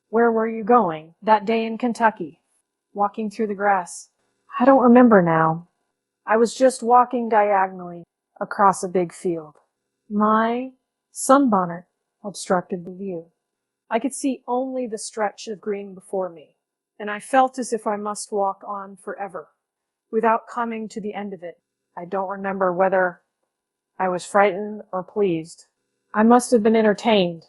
Where were you going that day in Kentucky? Walking through the grass. I don't remember now. I was just walking diagonally. across a big field. My sunbonnet obstructed the view. I could see only the stretch of green before me, and I felt as if I must walk on forever, without coming to the end of it. I don't remember whether I was frightened or pleased. I must have been entertained.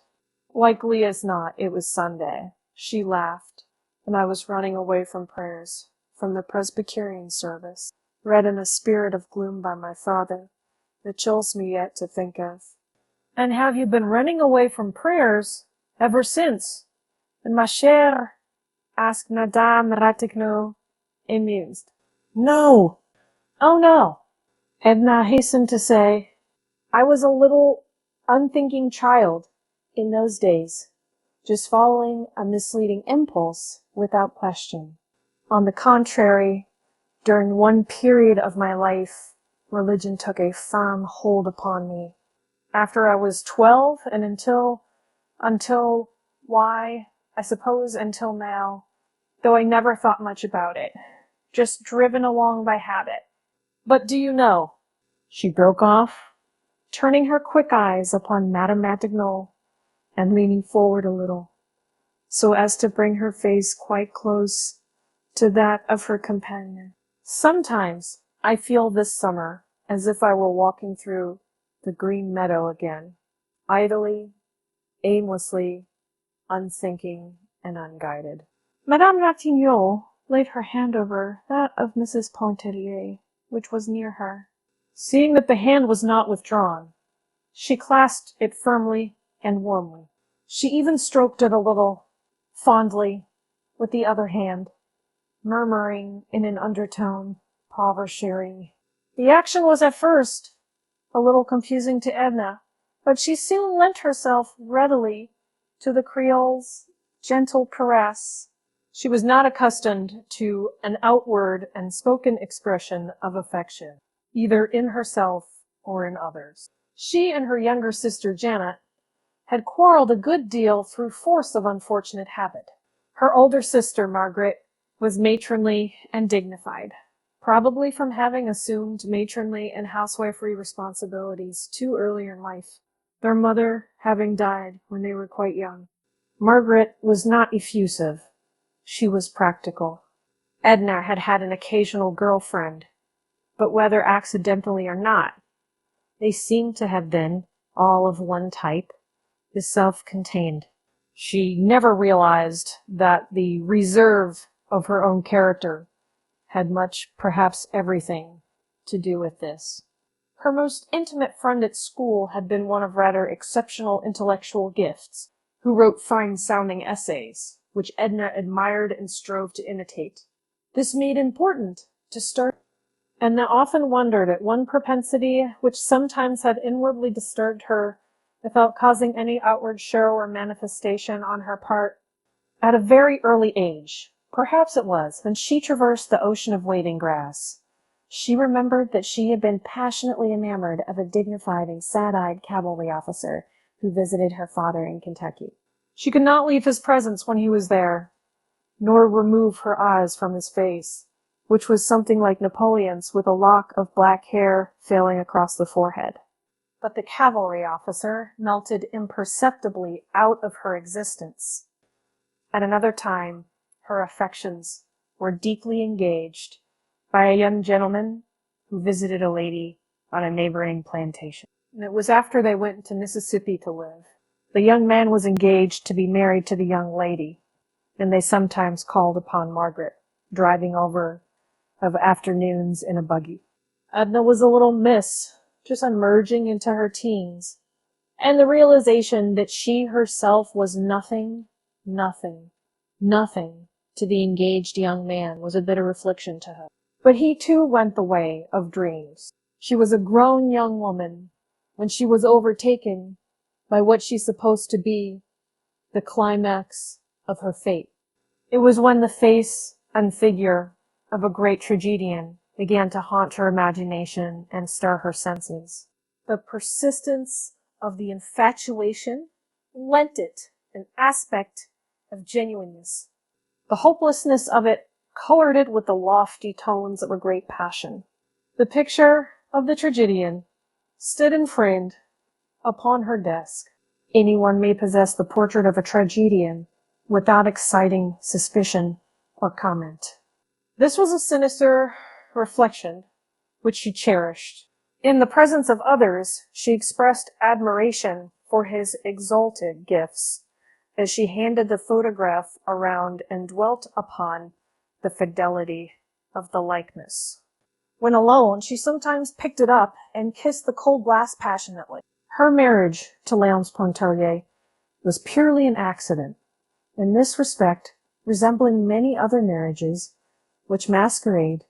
Likely as not, it was Sunday. She laughed, and I was running away from prayers, from the Presbyterian service, read in a spirit of gloom by my father. It chills me yet to think of. And have you been running away from prayers ever since? And ma chère, asked Madame Ratignolle, amused. No! Oh no! Edna hastened to say, I was a little unthinking child in those days, just following a misleading impulse without question. On the contrary, during one period of my life, religion took a firm hold upon me. After I was 12 and until, why, I suppose until now, though I never thought much about it, just driven along by habit. But do you know, she broke off, turning her quick eyes upon Madame Ratignolle and leaning forward a little, so as to bring her face quite close to that of her companion. Sometimes I feel this summer as if I were walking through the green meadow again, idly, aimlessly, unthinking and unguided. Madame Ratignolle laid her hand over that of Mrs. Pontellier, which was near her. Seeing that the hand was not withdrawn, she clasped it firmly and warmly. She even stroked it a little, fondly, with the other hand, murmuring in an undertone, pauvre chérie. The action was at first a little confusing to Edna, but she soon lent herself readily to the Creole's gentle caress. She was not accustomed to an outward and spoken expression of affection, either in herself or in others. She and her younger sister Janet had quarreled a good deal through force of unfortunate habit. Her older sister, Margaret, was matronly and dignified, probably from having assumed matronly and housewifery responsibilities too early in life, their mother having died when they were quite young. Margaret was not effusive. She was practical. Edna had had an occasional girlfriend, but whether accidentally or not, they seemed to have been all of one type, the self-contained. She never realized that the reserve of her own character had much, perhaps everything, to do with this. Her most intimate friend at school had been one of rather exceptional intellectual gifts, who wrote fine-sounding essays, which Edna admired and strove to imitate. This made important to start. Edna often wondered at one propensity which sometimes had inwardly disturbed her without causing any outward show or manifestation on her part. At a very early age, perhaps it was, when she traversed the ocean of waving grass, she remembered that she had been passionately enamored of a dignified and sad-eyed cavalry officer who visited her father in Kentucky. She could not leave his presence when he was there, nor remove her eyes from his face, which was something like Napoleon's, with a lock of black hair failing across the forehead. But the cavalry officer melted imperceptibly out of her existence. At another time, her affections were deeply engaged by a young gentleman who visited a lady on a neighboring plantation. And it was after they went to Mississippi to live. The young man was engaged to be married to the young lady, and they sometimes called upon Margaret, driving over of afternoons in a buggy. Edna was a little miss, just emerging into her teens, and the realization that she herself was nothing to the engaged young man was a bitter affliction to her. But he too went the way of dreams. She was a grown young woman when she was overtaken by what she supposed to be the climax of her fate. It was when the face and figure of a great tragedian began to haunt her imagination and stir her senses. The persistence of the infatuation lent it an aspect of genuineness. The hopelessness of it colored it with the lofty tones of a great passion. The picture of the tragedian stood and framed upon her desk. Anyone may possess the portrait of a tragedian without exciting suspicion or comment. This was a sinister reflection which she cherished. In the presence of others, she expressed admiration for his exalted gifts as she handed the photograph around and dwelt upon the fidelity of the likeness. When alone, she sometimes picked it up and kissed the cold glass passionately. Her marriage to Léonce Pontellier was purely an accident, in this respect resembling many other marriages which masquerade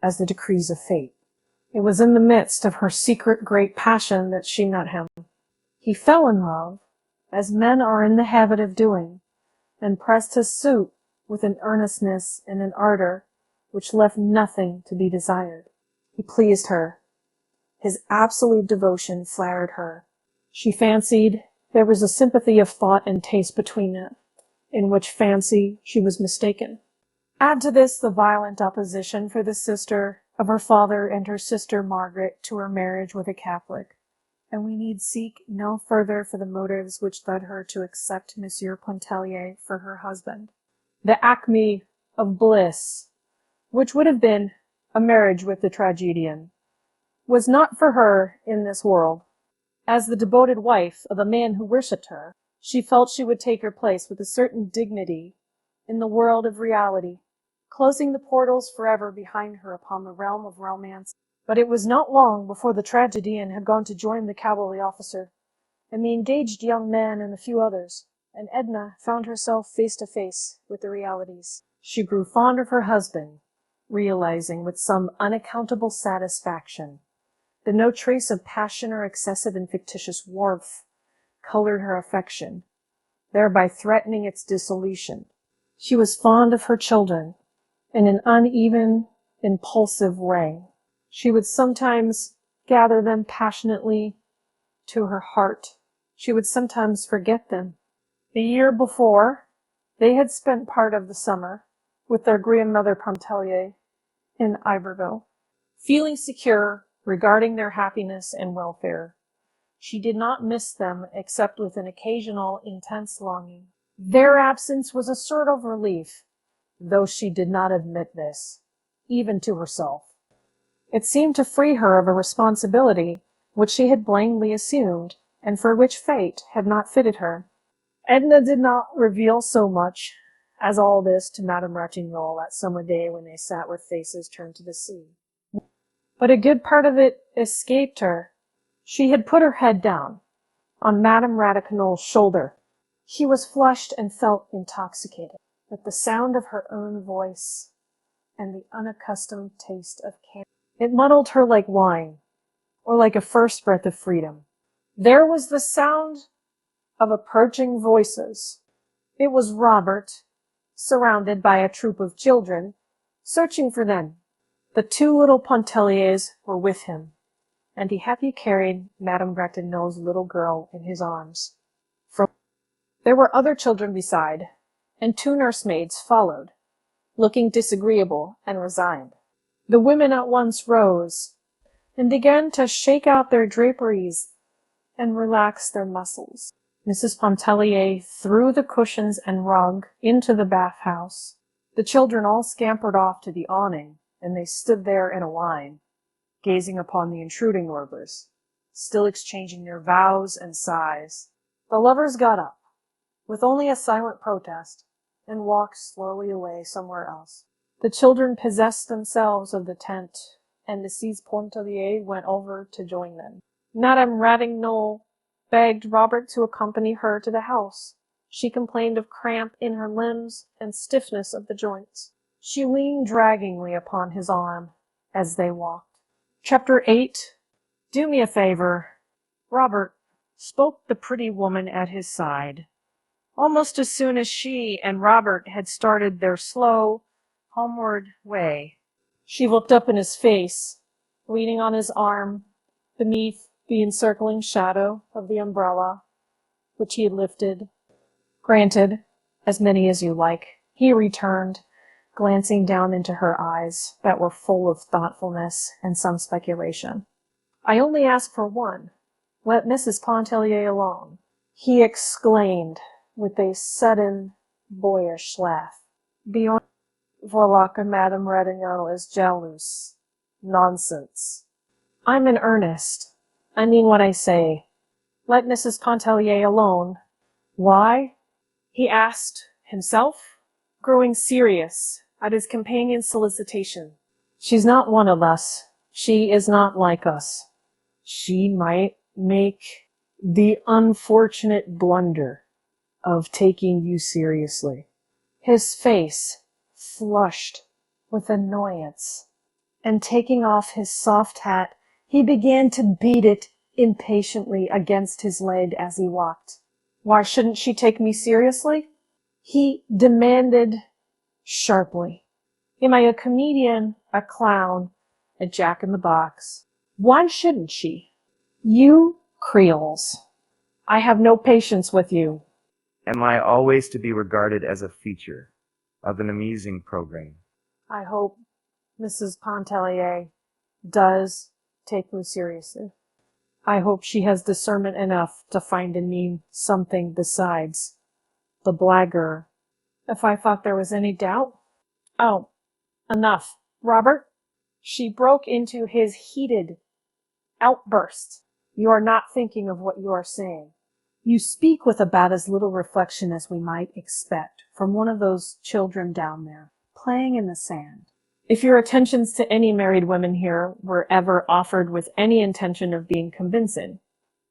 as the decrees of fate. It was in the midst of her secret great passion that she met him. He fell in love, as men are in the habit of doing, and pressed his suit with an earnestness and an ardor which left nothing to be desired. He pleased her. His absolute devotion flattered her. She fancied there was a sympathy of thought and taste between them, in which fancy she was mistaken. Add to this the violent opposition for the sister of her father and her sister Margaret to her marriage with a Catholic, and we need seek no further for the motives which led her to accept Monsieur Pontellier for her husband. The acme of bliss, which would have been a marriage with the tragedian, was not for her in this world. As the devoted wife of a man who worshipped her, she felt she would take her place with a certain dignity in the world of reality, closing the portals forever behind her upon the realm of romance. But it was not long before the tragedian had gone to join the cavalry officer, and the engaged young man and a few others, and Edna found herself face to face with the realities. She grew fond of her husband, realizing with some unaccountable satisfaction that no trace of passion or excessive and fictitious warmth colored her affection, thereby threatening its dissolution. She was fond of her children in an uneven, impulsive way. She would sometimes gather them passionately to her heart. She would sometimes forget them. The year before, they had spent part of the summer with their grandmother Pontellier in Iberville, feeling secure regarding their happiness and welfare. She did not miss them except with an occasional intense longing. Their absence was a sort of relief, though she did not admit this, even to herself. It seemed to free her of a responsibility which she had blindly assumed, and for which fate had not fitted her. Edna did not reveal so much as all this to Madame Ratignolle that summer day when they sat with faces turned to the sea. But a good part of it escaped her. She had put her head down on Madame Ratignolle's shoulder. She was flushed and felt intoxicated at the sound of her own voice and the unaccustomed taste of candy. It muddled her like wine, or like a first breath of freedom. There was the sound of approaching voices. It was Robert, surrounded by a troop of children, searching for them. The two little Pontelliers were with him, and he happily carried Madame Ratignolle's little girl in his arms. There were other children beside, and two nursemaids followed, looking disagreeable and resigned. The women at once rose and began to shake out their draperies and relax their muscles. Mrs. Pontellier threw the cushions and rug into the bath-house. The children all scampered off to the awning, and they stood there in a line, gazing upon the intruding lovers, still exchanging their vows and sighs. The lovers got up, with only a silent protest, and walked slowly away somewhere else. The children possessed themselves of the tent, and Mrs. Pontellier went over to join them. Madame Ratignolle begged Robert to accompany her to the house. She complained of cramp in her limbs and stiffness of the joints. She leaned draggingly upon his arm as they walked. Chapter 8. Do me a favor, Robert, spoke the pretty woman at his side, almost as soon as she and Robert had started their slow, homeward way. She looked up in his face, leaning on his arm, beneath the encircling shadow of the umbrella, which he had lifted. Granted, as many as you like, he returned, glancing down into her eyes that were full of thoughtfulness and some speculation. I only ask for one. Let Mrs. Pontellier alone. He exclaimed with a sudden boyish laugh. Beyond voilà que Madame Ratignolle is jealous. Nonsense. I'm in earnest. I mean what I say. Let Mrs. Pontellier alone. Why? He asked himself, growing serious at his companion's solicitation. She's not one of us. She is not like us. She might make the unfortunate blunder of taking you seriously. His face flushed with annoyance, and taking off his soft hat, he began to beat it impatiently against his leg as he walked. Why shouldn't she take me seriously? He demanded sharply. Am I a comedian, a clown, a jack-in-the-box? Why shouldn't she? You Creoles, I have no patience with you. Am I always to be regarded as a feature of an amusing program? I hope Mrs. Pontellier does take me seriously. I hope she has discernment enough to find in me something besides the blagger. If I thought there was any doubt? Oh, enough. Robert? She broke into his heated outburst. You are not thinking of what you are saying. You speak with about as little reflection as we might expect from one of those children down there, playing in the sand. If your attentions to any married women here were ever offered with any intention of being convincing,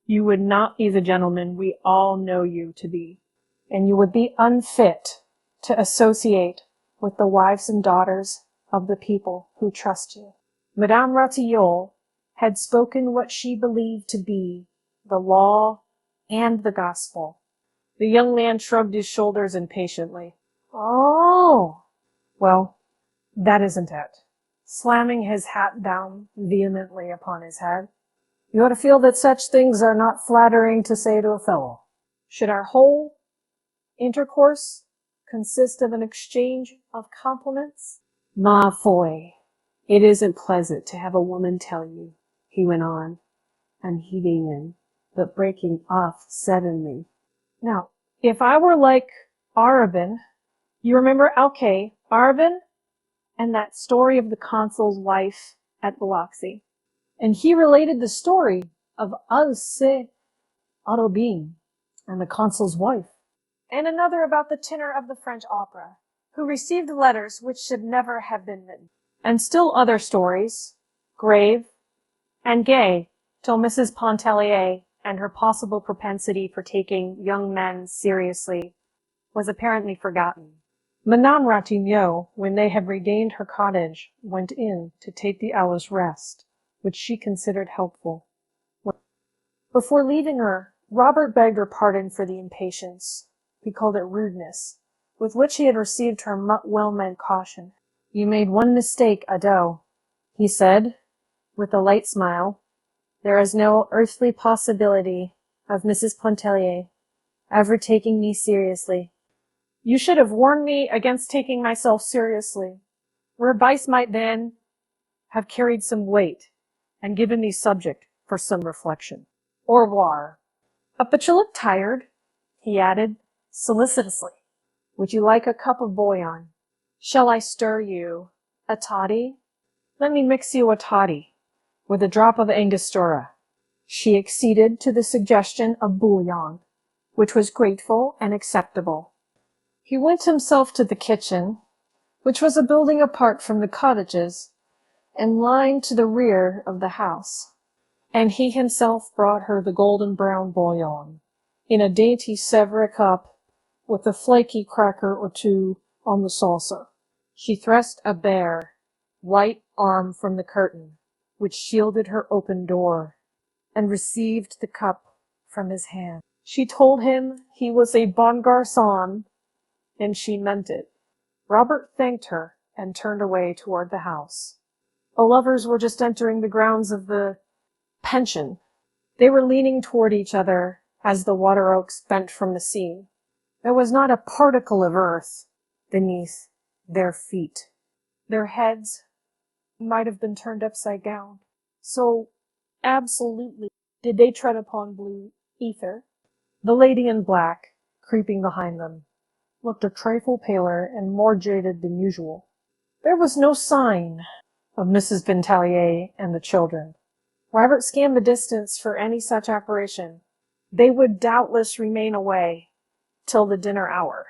you would not be the gentleman we all know you to be, and you would be unfit to associate with the wives and daughters of the people who trust you. Madame Ratignolle had spoken what she believed to be the law and the gospel. The young man shrugged his shoulders impatiently. Oh, well, that isn't it. Slamming his hat down vehemently upon his head. You ought to feel that such things are not flattering to say to a fellow. Should our whole intercourse consist of an exchange of compliments? Ma foi, it isn't pleasant to have a woman tell you, he went on, and heaving in, but breaking off suddenly. Now, if I were like Arabin, you remember Alkay, Arabin, and that story of the consul's wife at Biloxi. And he related the story of Alce Arobin and the consul's wife, and another about the tenor of the French opera, who received letters which should never have been written, and still other stories, grave and gay, till Mrs. Pontellier and her possible propensity for taking young men seriously was apparently forgotten. Madame Ratignolle, when they had regained her cottage, went in to take the hour's rest, which she considered helpful. Before leaving her, Robert begged her pardon for the impatience, he called it rudeness, with which he had received her well-meant caution. You made one mistake, Ado, he said, with a light smile. There is no earthly possibility of Mrs. Pontellier ever taking me seriously. You should have warned me against taking myself seriously. Your advice might then have carried some weight and given me subject for some reflection. Au revoir. But you look tired, he added solicitously. Would you like a cup of bouillon? Shall I stir you a toddy? Let me mix you a toddy with a drop of Angostura. She acceded to the suggestion of bouillon, which was grateful and acceptable. He went himself to the kitchen, which was a building apart from the cottages and lying to the rear of the house, and he himself brought her the golden brown bouillon in a dainty Sèvres cup with a flaky cracker or two on the saucer. She thrust a bare, white arm from the curtain, which shielded her open door, and received the cup from his hand. She told him he was a bon garçon, and she meant it. Robert thanked her and turned away toward the house. The lovers were just entering the grounds of the pension. They were leaning toward each other as the water oaks bent from the sea. There was not a particle of earth beneath their feet. Their heads might have been turned upside down. So Absolutely did they tread upon blue ether. The lady in black, creeping behind them, looked a trifle paler and more jaded than usual. There was no sign of Mrs. Pontellier and the children. Robert scanned the distance for any such apparition. They would doubtless remain away till the dinner hour.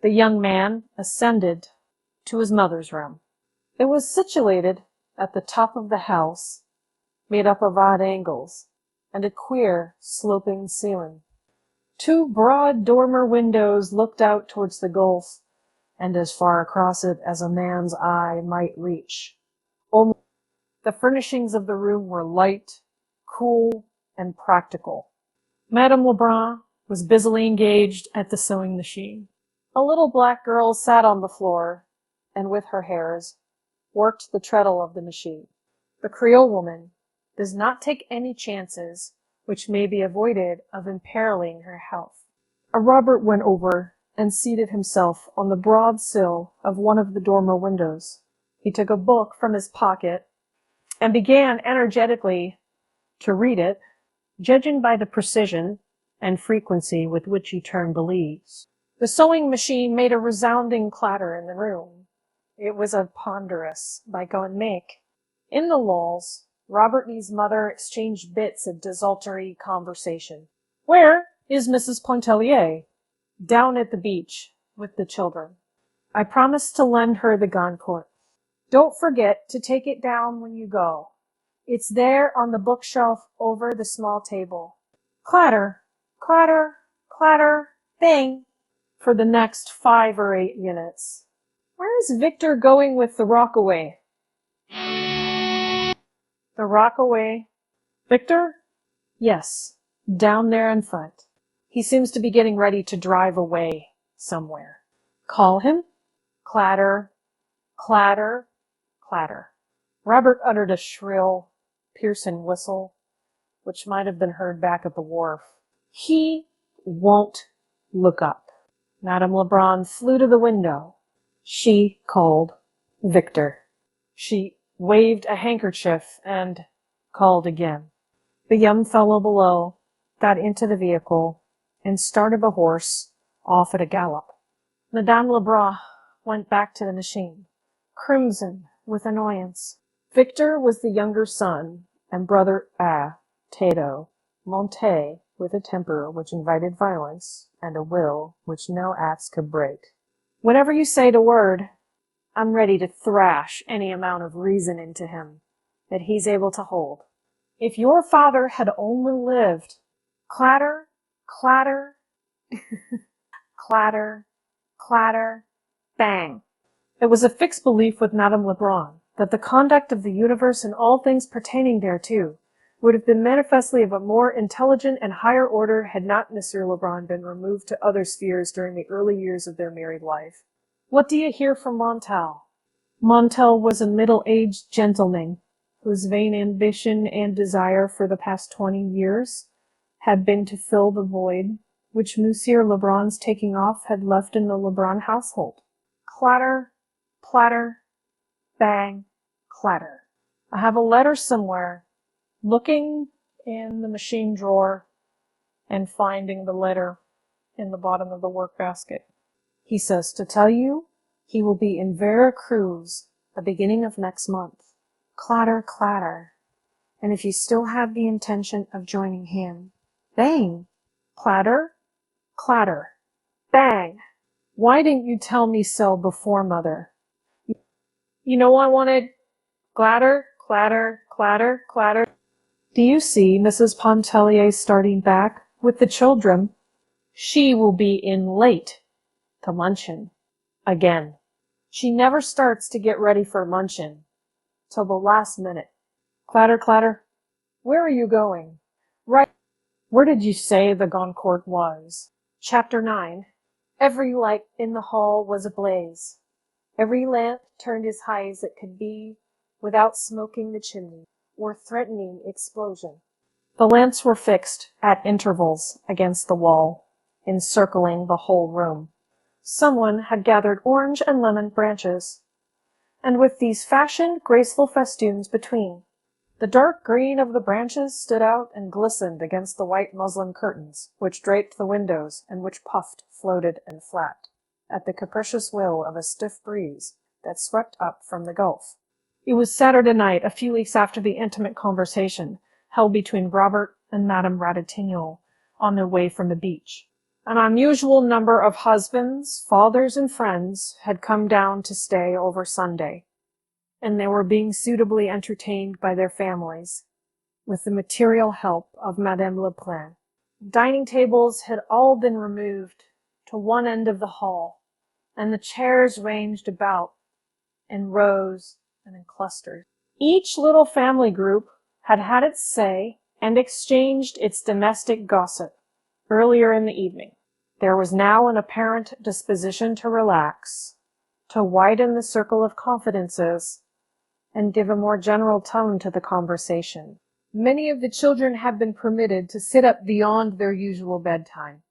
The young man ascended to his mother's room. It was situated at the top of the house, made up of odd angles, and a queer, sloping ceiling. Two broad dormer windows looked out towards the gulf, and as far across it as a man's eye might reach. Only the furnishings of the room were light, cool, and practical. Madame Lebrun was busily engaged at the sewing machine. A little black girl sat on the floor, and with her hairs, worked the treadle of the machine. The Creole woman does not take any chances which may be avoided of imperiling her health. Robert went over and seated himself on the broad sill of one of the dormer windows. He took a book from his pocket and began energetically to read it, judging by the precision and frequency with which he turned the leaves. The sewing machine made a resounding clatter in the room. It was a ponderous bygone make. In the lulls, Robert and his mother exchanged bits of desultory conversation. Where is Mrs. Pontellier? Down at the beach with the children. I promised to lend her the Goncourt. Don't forget to take it down when you go. It's there on the bookshelf over the small table. Clatter, clatter, clatter, bang, for the next 5 or 8 minutes. Where is Victor going with the Rockaway? The Rockaway? Victor? Yes, down there in front. He seems to be getting ready to drive away somewhere. Call him? Clatter, clatter, clatter. Robert uttered a shrill, piercing whistle, which might have been heard back at the wharf. He won't look up. Madame Lebrun flew to the window. She called Victor. She waved a handkerchief and called again. The young fellow below got into the vehicle and started the horse off at a gallop. Madame Lebrun went back to the machine, crimson with annoyance. Victor was the younger son, and brother Tato, Monte, with a temper which invited violence, and a will which no axe could break. Whenever you say the word, I'm ready to thrash any amount of reason into him that he's able to hold. If your father had only lived, clatter, clatter, clatter, clatter, bang. It was a fixed belief with Madame Lebrun that the conduct of the universe and all things pertaining thereto would have been manifestly of a more intelligent and higher order had not Monsieur Lebrun been removed to other spheres during the early years of their married life. What do you hear from Montel? Montel was a middle-aged gentleman whose vain ambition and desire for the past 20 years had been to fill the void which Monsieur Lebrun's taking off had left in the Lebrun household. Clatter, clatter, bang, clatter. I have a letter somewhere. Looking in the machine drawer and finding the letter in the bottom of the work basket. He says to tell you he will be in Vera Cruz the beginning of next month. Clatter, clatter. And if you still have the intention of joining him, bang, clatter, clatter, bang. Why didn't you tell me so before, Mother? You know I wanted clatter, clatter, clatter, clatter. Do you see Mrs. Pontellier starting back with the children? She will be in late to luncheon again. She never starts to get ready for luncheon till the last minute. Clatter, clatter. Where are you going? Right. Where did you say the Goncourt was? Chapter 9. Every light in the hall was ablaze. Every lamp turned as high as it could be without smoking the chimney or threatening explosion. The lamps were fixed at intervals against the wall, encircling the whole room. Someone had gathered orange and lemon branches, and with these fashioned graceful festoons between. The dark green of the branches stood out and glistened against the white muslin curtains, which draped the windows and which puffed, floated, and flapped at the capricious will of a stiff breeze that swept up from the Gulf. It was Saturday night, a few weeks after the intimate conversation held between Robert and Madame Ratignolle on their way from the beach. An unusual number of husbands, fathers, and friends had come down to stay over Sunday, and they were being suitably entertained by their families, with the material help of Madame Lebrun. Dining tables had all been removed to one end of the hall, and the chairs ranged about in rows and in clusters. Each little family group had had its say and exchanged its domestic gossip earlier in the evening. There was now an apparent disposition to relax, to widen the circle of confidences, and give a more general tone to the conversation. Many of the children had been permitted to sit up beyond their usual bedtime.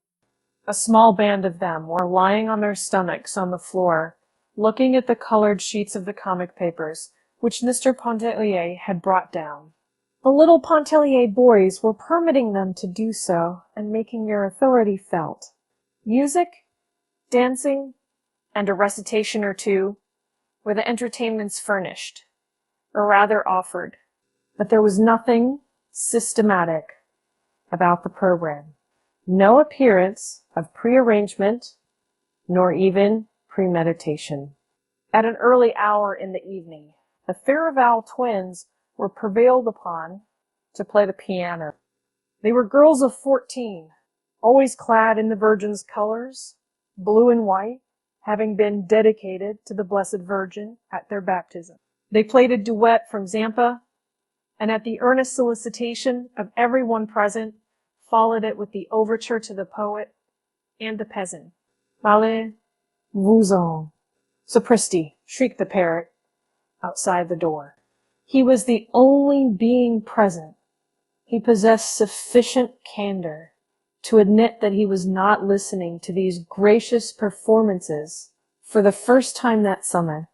A small band of them were lying on their stomachs on the floor, looking at the colored sheets of the comic papers which Mr. Pontellier had brought down. The little Pontellier boys were permitting them to do so and making their authority felt. Music, dancing, and a recitation or two were the entertainments furnished, or rather offered, but there was nothing systematic about the program. No appearance of prearrangement, nor even premeditation. At an early hour in the evening, the Farival twins were prevailed upon to play the piano. They were girls of 14, always clad in the Virgin's colors, blue and white, having been dedicated to the Blessed Virgin at their baptism. They played a duet from Zampa, and at the earnest solicitation of everyone present, followed it with the overture to the poet and the peasant. Allez-vous-en. Sapristi, shrieked the parrot outside the door. He was the only being present. He possessed sufficient candor to admit that he was not listening to these gracious performances for the first time that summer.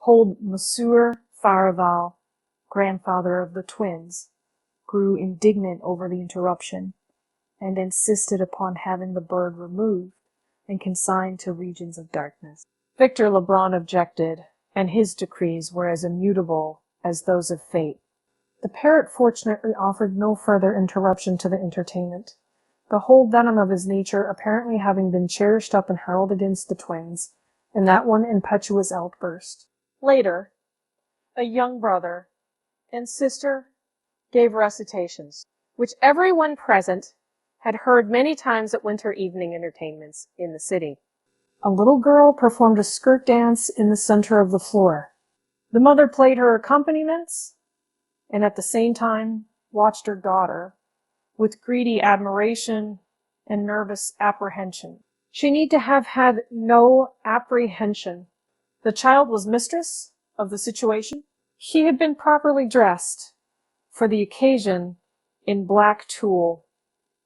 Old Monsieur Farival, grandfather of the twins, grew indignant over the interruption, and insisted upon having the bird removed and consigned to regions of darkness. Victor Lebrun objected, and his decrees were as immutable as those of fate. The parrot fortunately offered no further interruption to the entertainment, the whole venom of his nature apparently having been cherished up and hurled against the twins in that one impetuous outburst. Later, a young brother and sister gave recitations, which everyone present had heard many times at winter evening entertainments in the city. A little girl performed a skirt dance in the center of the floor. The mother played her accompaniments, and at the same time watched her daughter with greedy admiration and nervous apprehension. She need to have had no apprehension. The child was mistress of the situation. She had been properly dressed for the occasion in black tulle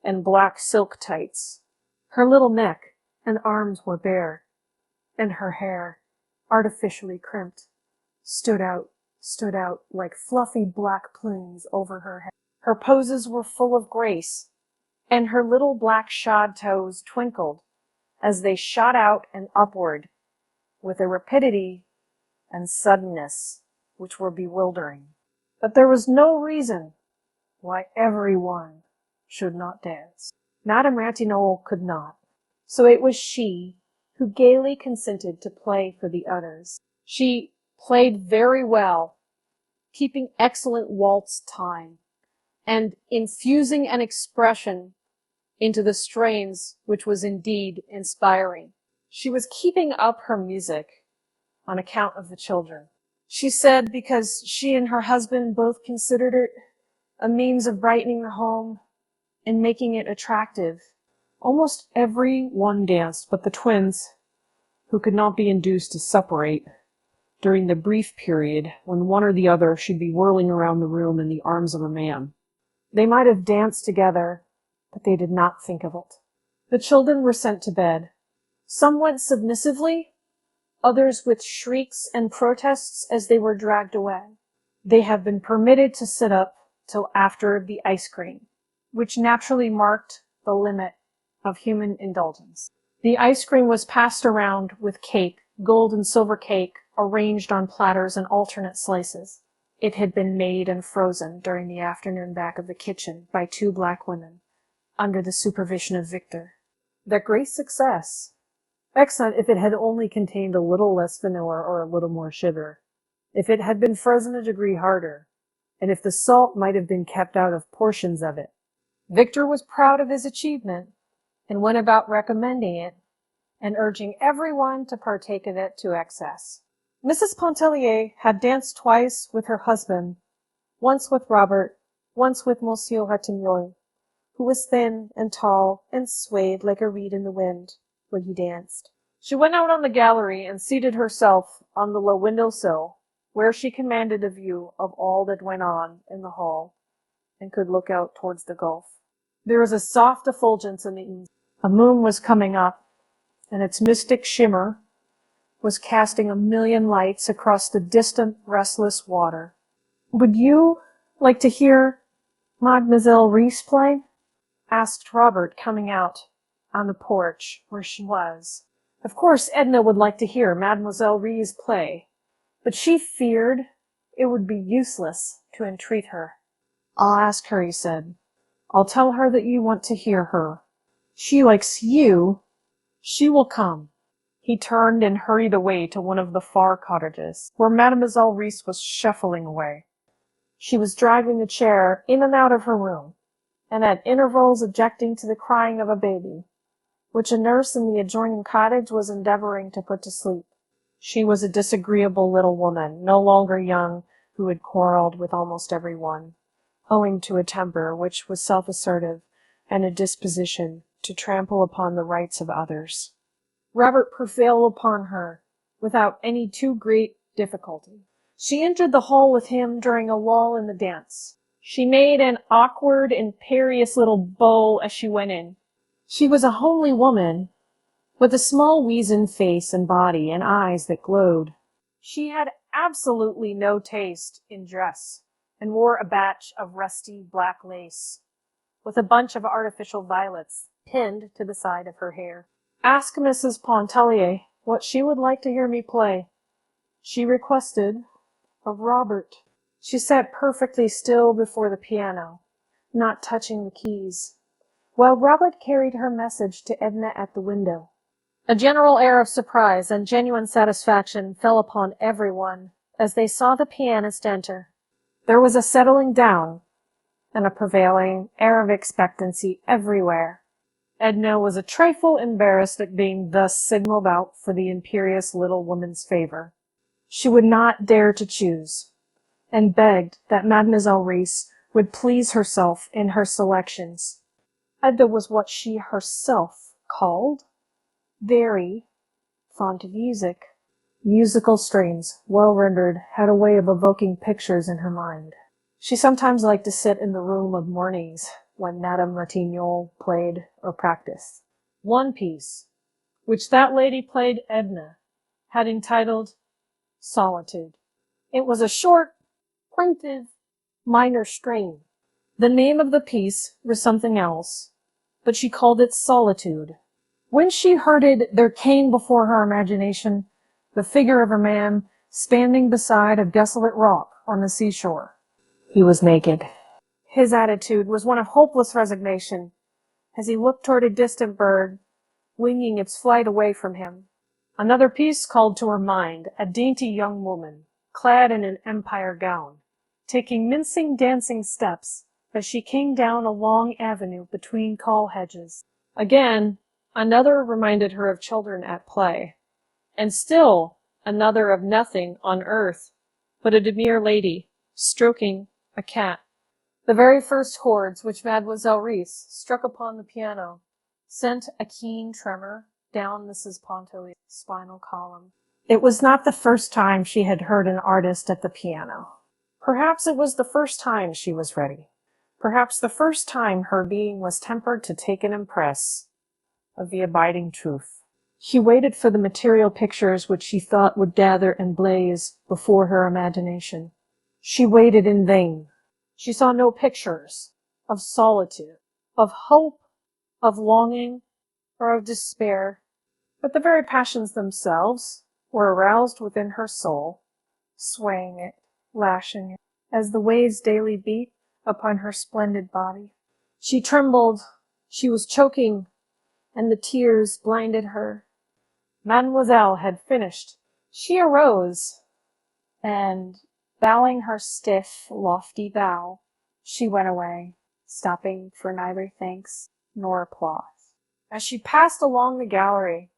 and black silk tights. Her little neck and arms were bare, and her hair, artificially crimped, stood out like fluffy black plumes over her head. Her poses were full of grace, and her little black shod toes twinkled as they shot out and upward with a rapidity and suddenness which were bewildering. But there was no reason why everyone should not dance. Madame Ratignolle could not, so it was she who gaily consented to play for the others. She played very well, keeping excellent waltz time, and infusing an expression into the strains which was indeed inspiring. She was keeping up her music on account of the children. She said because she and her husband both considered it a means of brightening the home and making it attractive. Almost every one danced but the twins, who could not be induced to separate during the brief period when one or the other should be whirling around the room in the arms of a man. They might have danced together, but they did not think of it. The children were sent to bed. Some went submissively, others with shrieks and protests as they were dragged away. They have been permitted to sit up till after the ice cream, which naturally marked the limit of human indulgence. The ice cream was passed around with cake, gold and silver cake, arranged on platters in alternate slices. It had been made and frozen during the afternoon back of the kitchen by two black women, under the supervision of Victor. That great success. Excellent if it had only contained a little less vanilla or a little more sugar. If it had been frozen a degree harder, and if the salt might have been kept out of portions of it. Victor was proud of his achievement, and went about recommending it, and urging everyone to partake of it to excess. Mrs. Pontellier had danced twice with her husband, once with Robert, once with Monsieur Ratignolle, who was thin and tall and swayed like a reed in the wind when he danced. She went out on the gallery and seated herself on the low window-sill, where she commanded a view of all that went on in the hall, and could look out towards the gulf. There was a soft effulgence in the east. A moon was coming up, and its mystic shimmer was casting a million lights across the distant, restless water. "Would you like to hear Mademoiselle Reisz play?" asked Robert, coming out on the porch where she was. Of course Edna would like to hear Mademoiselle Reisz play, but she feared it would be useless to entreat her. "I'll ask her," he said. "I'll tell her that you want to hear her. She likes you. She will come." He turned and hurried away to one of the far cottages, where Mademoiselle Reisz was shuffling away. She was driving the chair in and out of her room, and at intervals objecting to the crying of a baby, which a nurse in the adjoining cottage was endeavoring to put to sleep. She was a disagreeable little woman, no longer young, who had quarreled with almost every one, owing to a temper which was self-assertive and a disposition to trample upon the rights of others. Robert prevailed upon her without any too great difficulty. She entered the hall with him during a lull in the dance. She made an awkward, imperious little bow as she went in. She was a homely woman, with a small weazen face and body and eyes that glowed. She had absolutely no taste in dress, and wore a batch of rusty black lace, with a bunch of artificial violets pinned to the side of her hair. "Ask Mrs. Pontellier what she would like to hear me play," she requested of Robert. She sat perfectly still before the piano, not touching the keys, while Robert carried her message to Edna at the window. A general air of surprise and genuine satisfaction fell upon everyone as they saw the pianist enter. There was a settling down and a prevailing air of expectancy everywhere. Edna was a trifle embarrassed at being thus signaled out for the imperious little woman's favor. She would not dare to choose, and begged that Mademoiselle Reisz would please herself in her selections. Edna was what she herself called very fond of music. Musical strains, well rendered, had a way of evoking pictures in her mind. She sometimes liked to sit in the room of mornings when Madame Ratignolle played or practiced. One piece, which that lady played Edna, had entitled Solitude. It was a short, plaintive, minor strain. The name of the piece was something else, but she called it Solitude. When she heard it, there came before her imagination the figure of a man standing beside a desolate rock on the seashore. He was naked. His attitude was one of hopeless resignation, as he looked toward a distant bird, winging its flight away from him. Another piece called to her mind a dainty young woman, clad in an empire gown, taking mincing, dancing steps as she came down a long avenue between tall hedges. Again, another reminded her of children at play, and still another of nothing on earth but a demure lady stroking a cat. The very first chords which Mademoiselle Reisz struck upon the piano sent a keen tremor down Mrs. Pontellier's spinal column. It was not the first time she had heard an artist at the piano. Perhaps it was the first time she was ready. Perhaps the first time her being was tempered to take an impress of the abiding truth. She waited for the material pictures which she thought would gather and blaze before her imagination. She waited in vain. She saw no pictures of solitude, of hope, of longing, or of despair, but the very passions themselves were aroused within her soul, swaying it, lashing it, as the waves daily beat upon her splendid body. She trembled, she was choking, and the tears blinded her. Mademoiselle had finished. She arose, and, bowing her stiff, lofty bow, she went away, stopping for neither thanks nor applause. As she passed along the gallery,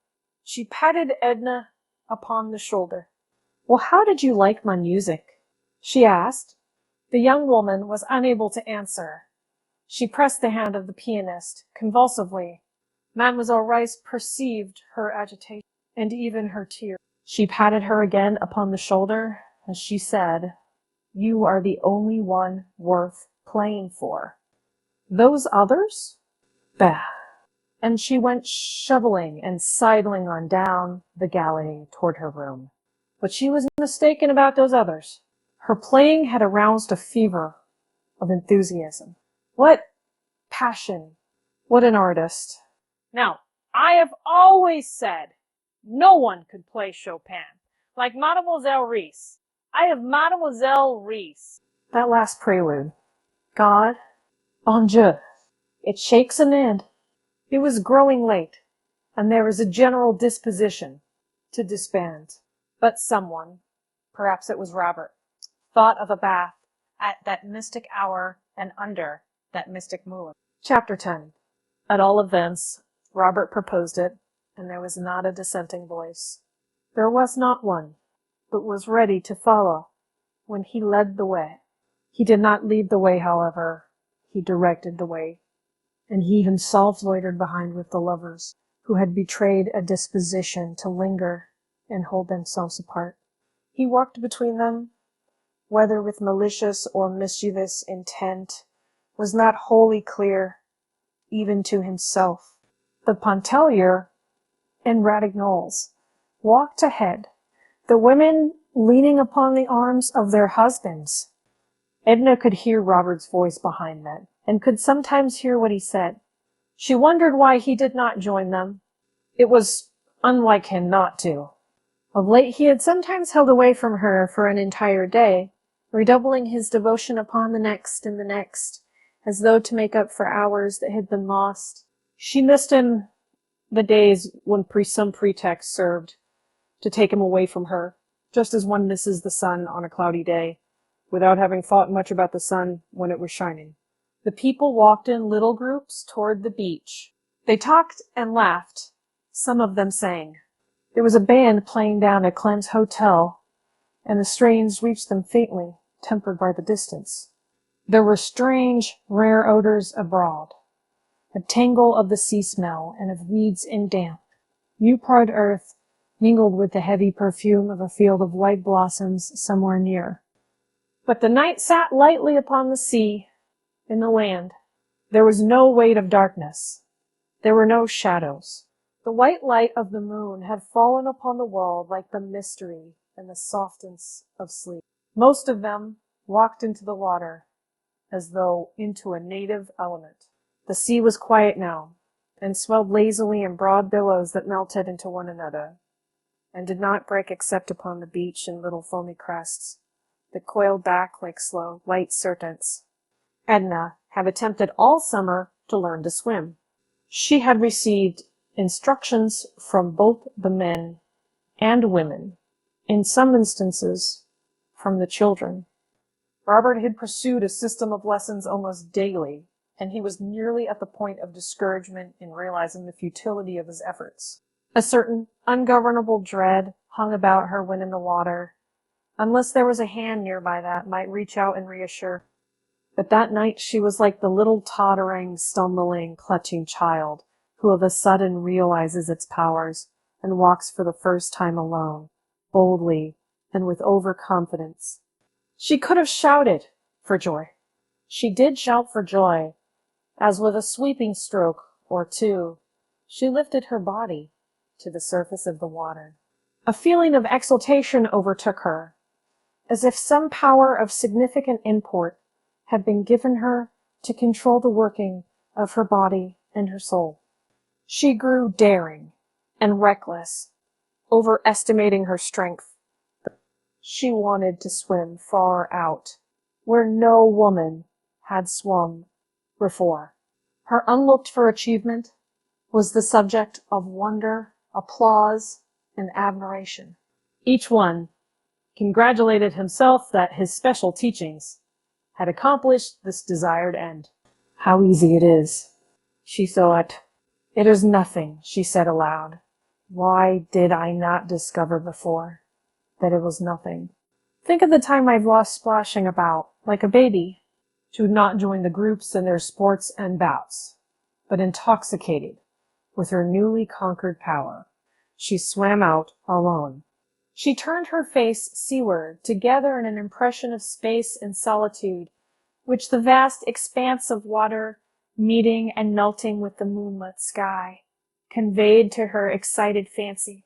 she patted Edna upon the shoulder. "Well, how did you like my music?" she asked. The young woman was unable to answer. She pressed the hand of the pianist convulsively. Mademoiselle Reisz perceived her agitation and even her tears. She patted her again upon the shoulder as she said, "You are the only one worth playing for. Those others? Bah!" And she went shoveling and sidling on down the gallery toward her room. But she was mistaken about those others. Her playing had aroused a fever of enthusiasm. What passion! What an artist! Now, I have always said no one could play Chopin like Mademoiselle Reisz. I have Mademoiselle Reisz. That last prelude. God, bon Dieu, it shakes a man. It was growing late, and there was a general disposition to disband. But someone, perhaps it was Robert, thought of a bath at that mystic hour and under that mystic moon. Chapter 10. At all events, Robert proposed it, and there was not a dissenting voice. There was not one, but was ready to follow when he led the way. He did not lead the way, however, he directed the way, and he himself loitered behind with the lovers, who had betrayed a disposition to linger and hold themselves apart. He walked between them, whether with malicious or mischievous intent, was not wholly clear, even to himself. The Pontellier and Ratignolles walked ahead, the women leaning upon the arms of their husbands. Edna could hear Robert's voice behind them, and could sometimes hear what he said. She wondered why he did not join them. It was unlike him not to. Of late he had sometimes held away from her for an entire day, redoubling his devotion upon the next and the next, as though to make up for hours that had been lost. She missed him the days when some pretext served to take him away from her, just as one misses the sun on a cloudy day, without having thought much about the sun when it was shining. The people walked in little groups toward the beach. They talked and laughed. Some of them sang. There was a band playing down at Clem's hotel, and the strains reached them faintly, tempered by the distance. There were strange, rare odors abroad, a tangle of the sea smell and of weeds and damp, new-prod earth mingled with the heavy perfume of a field of white blossoms somewhere near. But the night sat lightly upon the sea, in the land. There was no weight of darkness. There were no shadows. The white light of the moon had fallen upon the world like the mystery and the softness of sleep. Most of them walked into the water, as though into a native element. The sea was quiet now, and swelled lazily in broad billows that melted into one another, and did not break except upon the beach in little foamy crests that coiled back like slow, light serpents. Edna had attempted all summer to learn to swim. She had received instructions from both the men and women, in some instances from the children. Robert had pursued a system of lessons almost daily, and he was nearly at the point of discouragement in realizing the futility of his efforts. A certain ungovernable dread hung about her when in the water, unless there was a hand nearby that might reach out and reassure. But that night she was like the little tottering, stumbling, clutching child who of a sudden realizes its powers and walks for the first time alone, boldly and with overconfidence. She could have shouted for joy. She did shout for joy, as with a sweeping stroke or two, she lifted her body to the surface of the water. A feeling of exultation overtook her, as if some power of significant import had been given her to control the working of her body and her soul. She grew daring and reckless, overestimating her strength. She wanted to swim far out, where no woman had swum before. Her unlooked-for achievement was the subject of wonder, applause, and admiration. Each one congratulated himself that his special teachings had accomplished this desired end. How easy it is, she thought. It is nothing, she said aloud. Why did I not discover before that it was nothing? Think of the time I've lost splashing about, like a baby. She would not join the groups in their sports and bouts, but intoxicated with her newly conquered power, she swam out alone. She turned her face seaward to gather in an impression of space and solitude, which the vast expanse of water, meeting and melting with the moonlit sky, conveyed to her excited fancy.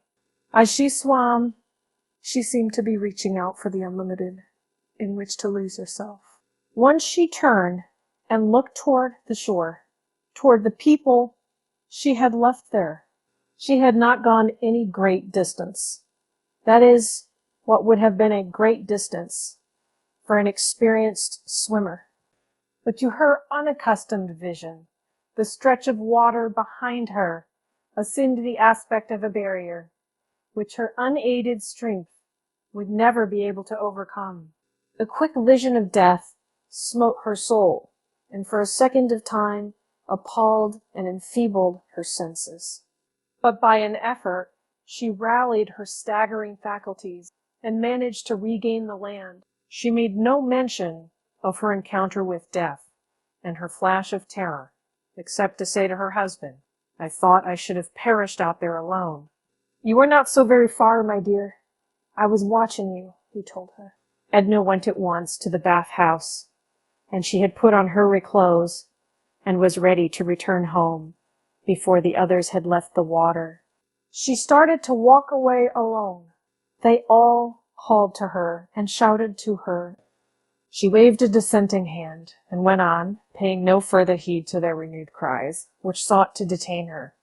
As she swam, she seemed to be reaching out for the unlimited in which to lose herself. Once she turned and looked toward the shore, toward the people she had left there. She had not gone any great distance. That is what would have been a great distance for an experienced swimmer. But to her unaccustomed vision, the stretch of water behind her assumed the aspect of a barrier, which her unaided strength would never be able to overcome. A quick vision of death smote her soul, and for a second of time appalled and enfeebled her senses. But by an effort, she rallied her staggering faculties and managed to regain the land. She made no mention of her encounter with death and her flash of terror, except to say to her husband, "I thought I should have perished out there alone." "You were not so very far, my dear. I was watching you," he told her. Edna went at once to the bath-house, and she had put on her reclothes and was ready to return home before the others had left the water. She started to walk away alone. They all called to her and shouted to her. She waved a dissenting hand and went on, paying no further heed to their renewed cries, which sought to detain her.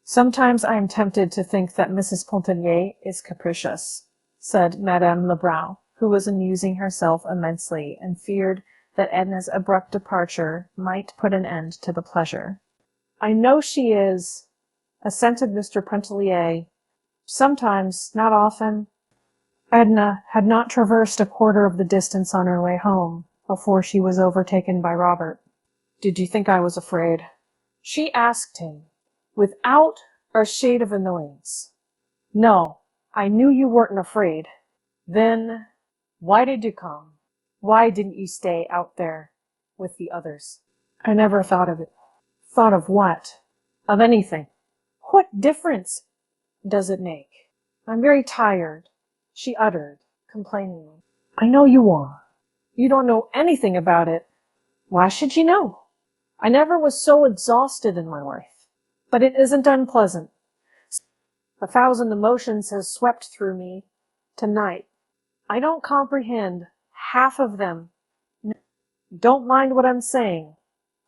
"Sometimes I am tempted to think that Mrs. Pontellier is capricious," said Madame Lebrun, who was amusing herself immensely and feared that Edna's abrupt departure might put an end to the pleasure. "I know she is," assented Mr. Pontellier. "Sometimes, not often." Edna had not traversed a quarter of the distance on her way home before she was overtaken by Robert. "Did you think I was afraid?" she asked him, without a shade of annoyance. "No, I knew you weren't afraid." "Then, why did you come? Why didn't you stay out there with the others?" "I never thought of it." "Thought of what?" "Of anything." "What difference does it make?" "I'm very tired," she uttered, complainingly. "I know you are. You don't know anything about it. Why should you know? I never was so exhausted in my life. But it isn't unpleasant. 1,000 emotions has swept through me tonight. I don't comprehend half of them. Don't mind what I'm saying.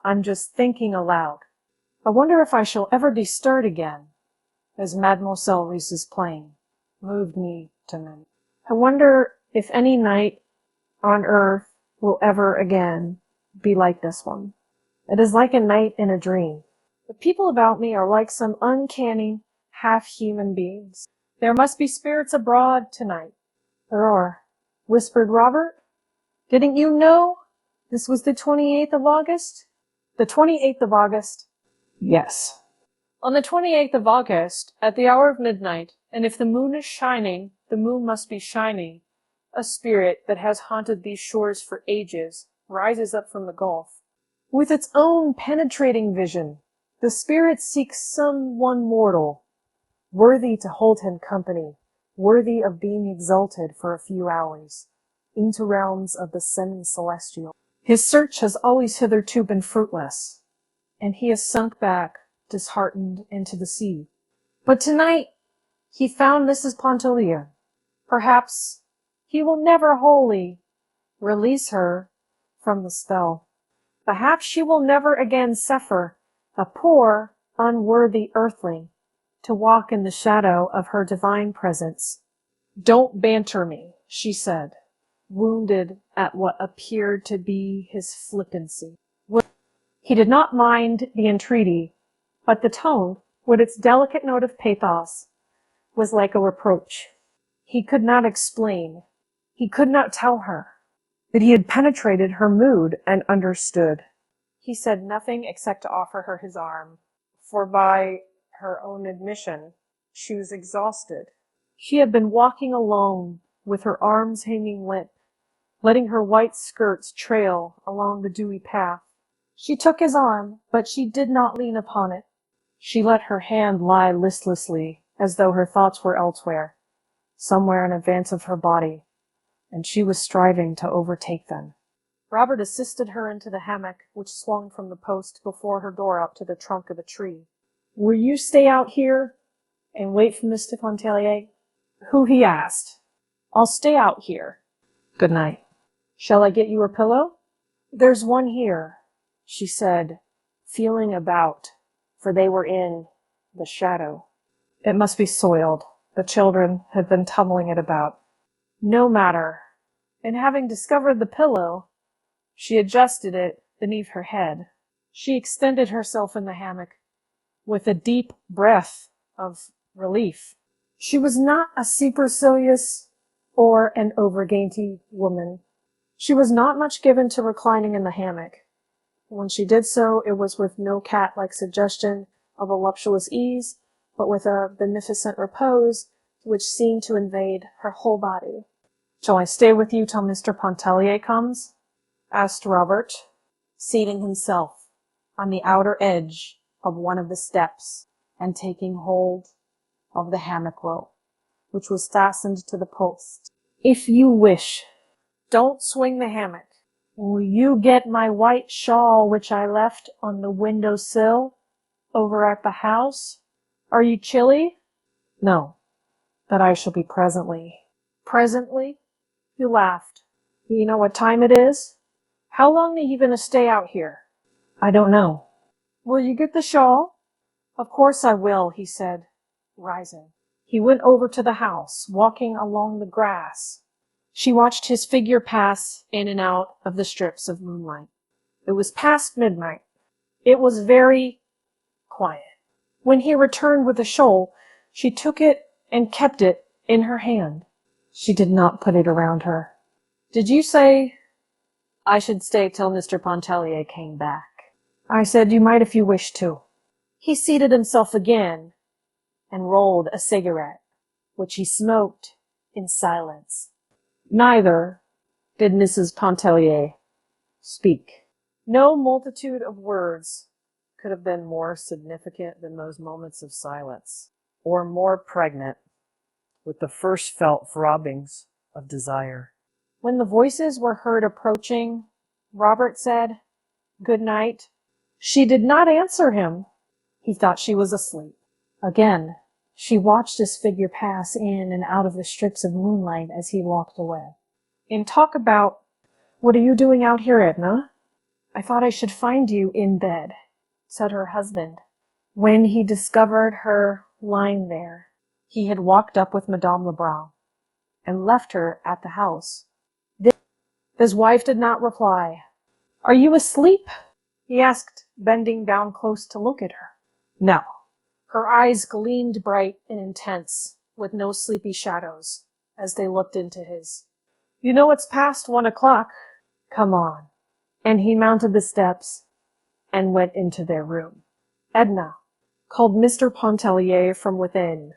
I'm just thinking aloud. I wonder if I shall ever be stirred again, as Mademoiselle Reisz's playing moved me to many. I wonder if any night on earth will ever again be like this one. It is like a night in a dream. The people about me are like some uncanny, half-human beings. There must be spirits abroad tonight." "There are," whispered Robert. "Didn't you know this was the 28th of August?" "The 28th of August?" "Yes." "On the 28th of August, at the hour of midnight, and if the moon is shining, the moon must be shining, a spirit that has haunted these shores for ages rises up from the gulf. With its own penetrating vision, the spirit seeks some one mortal, worthy to hold him company, worthy of being exalted for a few hours, into realms of the semi-celestial. His search has always hitherto been fruitless, and he has sunk back, disheartened, into the sea. But tonight he found Mrs. Pontellier. Perhaps He will never wholly release her from the spell. Perhaps she will never again suffer, a poor, unworthy earthling, to walk in the shadow of her divine presence. Don't banter me, she said, wounded at what appeared to be his flippancy. He did not mind the entreaty, but the tone, with its delicate note of pathos, was like a reproach. He could not explain. He could not tell her that he had penetrated her mood and understood. He said nothing except to offer her his arm, for by her own admission, she was exhausted. She had been walking alone, with her arms hanging limp, letting her white skirts trail along the dewy path. She took his arm, but she did not lean upon it. She let her hand lie listlessly, as though her thoughts were elsewhere, somewhere in advance of her body, and she was striving to overtake them. Robert assisted her into the hammock, which swung from the post before her door up to the trunk of a tree. Will you stay out here and wait for Mr. Pontellier? Who, he asked. I'll stay out here. Good night. Shall I get you a pillow? There's one here, she said, feeling about, for they were in the shadow. It must be soiled. The children had been tumbling it about. No matter. And having discovered the pillow, she adjusted it beneath her head. She extended herself in the hammock with a deep breath of relief. She was not a supercilious or an over-dainty woman. She was not much given to reclining in the hammock. When she did so, it was with no cat-like suggestion of voluptuous ease, but with a beneficent repose which seemed to invade her whole body. Shall I stay with you till Mr. Pontellier comes? Asked Robert, seating himself on the outer edge of one of the steps and taking hold of the hammock rope, which was fastened to the post. If you wish. Don't swing the hammock. Will you get my white shawl which I left on the window sill over at the house? Are you chilly? No, that I shall be presently. Presently? He laughed. Do you know what time it is? How long are you going to stay out here? I don't know. Will you get the shawl? Of course I will, he said, rising. He went over to the house, walking along the grass. She watched his figure pass in and out of the strips of moonlight. It was past midnight. It was very quiet. When he returned with the shawl, she took it and kept it in her hand. She did not put it around her. Did you say I should stay till Mr. Pontellier came back? I said you might if you wished to. He seated himself again and rolled a cigarette, which he smoked in silence. Neither did Mrs. Pontellier speak. No multitude of words could have been more significant than those moments of silence, or more pregnant with the first felt throbbings of desire. When the voices were heard approaching, Robert said, "Good night." She did not answer him. He thought she was asleep. Again, she watched his figure pass in and out of the strips of moonlight as he walked away. And talk about, what are you doing out here, Edna? I thought I should find you in bed, said her husband, when he discovered her lying there. He had walked up with Madame Lebrun and left her at the house. His wife did not reply. Are you asleep? He asked, bending down close to look at her. No. Her eyes gleamed bright and intense, with no sleepy shadows, as they looked into his. You know it's past 1 o'clock. Come on. And he mounted the steps and went into their room. Edna called Mr. Pontellier from within.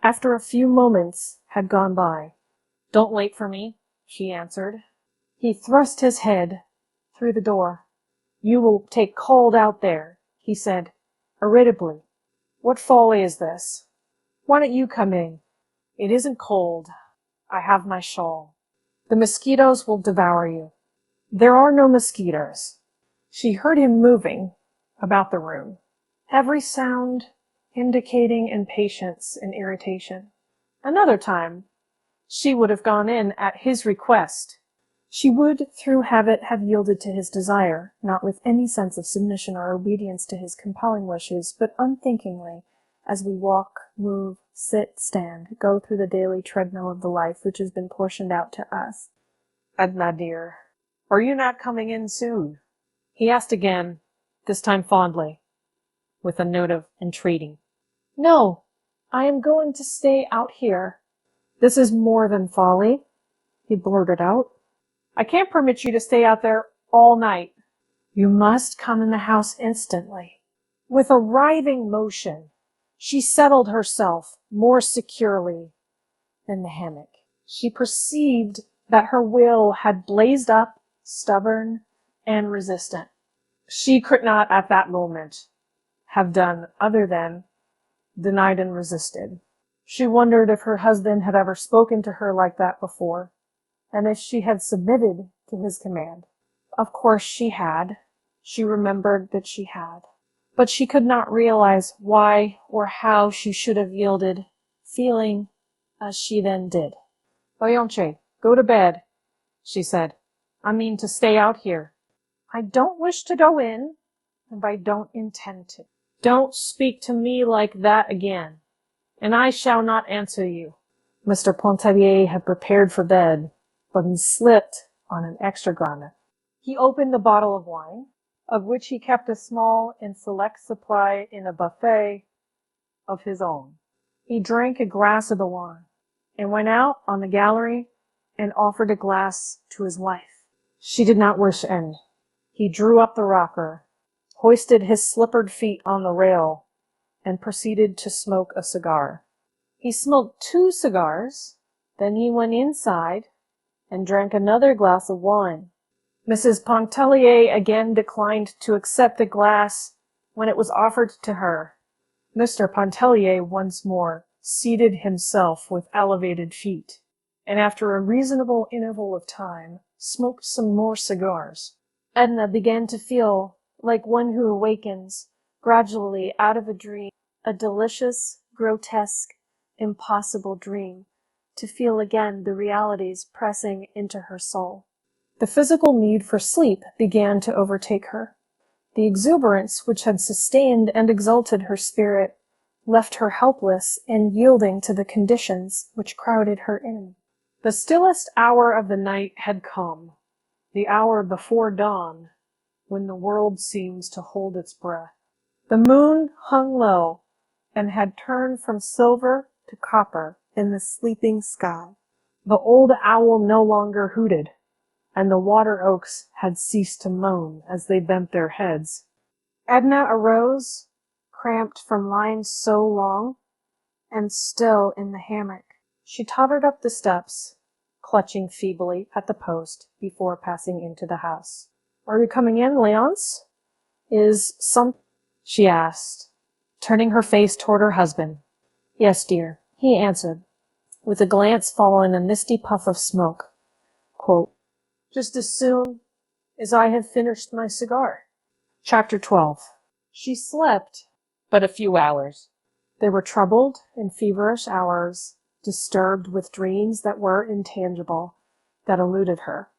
After a few moments had gone by. Don't wait for me, she answered. He thrust his head through the door. You will take cold out there, he said, irritably. What folly is this? Why don't you come in? It isn't cold. I have my shawl. The mosquitoes will devour you. There are no mosquitoes. She heard him moving about the room, every sound indicating impatience and irritation. Another time, She would have gone in at his request. She would, through habit, have yielded to his desire, not with any sense of submission or obedience to his compelling wishes, but unthinkingly, as we walk, move, sit, stand, go through the daily treadmill of the life which has been portioned out to us. Edna, dear, are you not coming in soon? He asked again, this time fondly, with a note of entreaty. No, I am going to stay out here. This is more than folly, he blurted out. I can't permit you to stay out there all night. You must come in the house instantly. With a writhing motion, she settled herself more securely in the hammock. She perceived that her will had blazed up, stubborn and resistant. She could not at that moment have done other than denied and resisted. She wondered if her husband had ever spoken to her like that before, and if she had submitted to his command. Of course she had. She remembered that she had. But she could not realize why or how she should have yielded, feeling as she then did. Leonce, go to bed, she said. I mean to stay out here. I don't wish to go in, and I don't intend to. Don't speak to me like that again, and I shall not answer you. Mr. Pontellier had prepared for bed, but he slipped on an extra garment. He opened the bottle of wine, of which he kept a small and select supply in a buffet of his own. He drank a glass of the wine, and went out on the gallery and offered a glass to his wife. She did not wish any. He drew up the rocker, hoisted his slippered feet on the rail, and proceeded to smoke a cigar. He smoked 2 cigars, then he went inside and drank another glass of wine. Mrs. Pontellier again declined to accept the glass when it was offered to her. Mr. Pontellier once more seated himself with elevated feet, and after a reasonable interval of time, smoked some more cigars. Edna began to feel like one who awakens gradually out of a dream, a delicious, grotesque, impossible dream, to feel again the realities pressing into her soul. The physical need for sleep began to overtake her. The exuberance which had sustained and exalted her spirit left her helpless and yielding to the conditions which crowded her in. The stillest hour of the night had come, the hour before dawn, when the world seems to hold its breath. The moon hung low and had turned from silver to copper in the sleeping sky. The old owl no longer hooted, and the water oaks had ceased to moan as they bent their heads. Edna arose, cramped from lying so long, and still in the hammock. She tottered up the steps, clutching feebly at the post before passing into the house. Are you coming in, Léonce? Is some... she asked, turning her face toward her husband. Yes, dear, he answered, with a glance following a misty puff of smoke. Quote, just as soon as I have finished my cigar. Chapter 12. She slept but a few hours. They were troubled and feverish hours, disturbed with dreams that were intangible, that eluded her,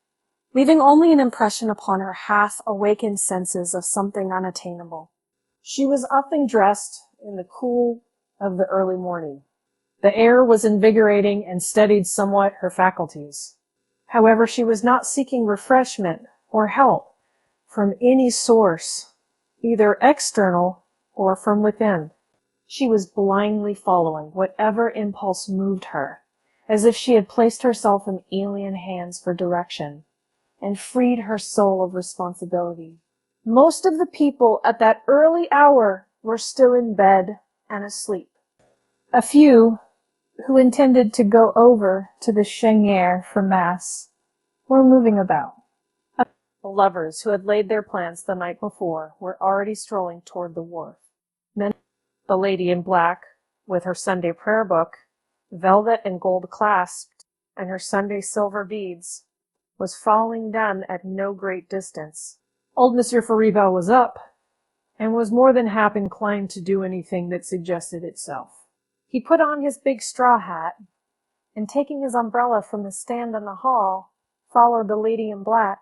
leaving only an impression upon her half-awakened senses of something unattainable. She was up and dressed in the cool of the early morning. The air was invigorating and steadied somewhat her faculties. However, she was not seeking refreshment or help from any source, either external or from within. She was blindly following whatever impulse moved her, as if she had placed herself in alien hands for direction, and freed her soul of responsibility. Most of the people at that early hour were still in bed and asleep. A few, who intended to go over to the Cheniere for Mass, were moving about. The lovers who had laid their plans the night before were already strolling toward the wharf. The lady in black, with her Sunday prayer book, velvet and gold clasped, and her Sunday silver beads, was following them at no great distance. Old Monsieur Fariba was up, and was more than half inclined to do anything that suggested itself. He put on his big straw hat, and taking his umbrella from the stand in the hall, followed the lady in black,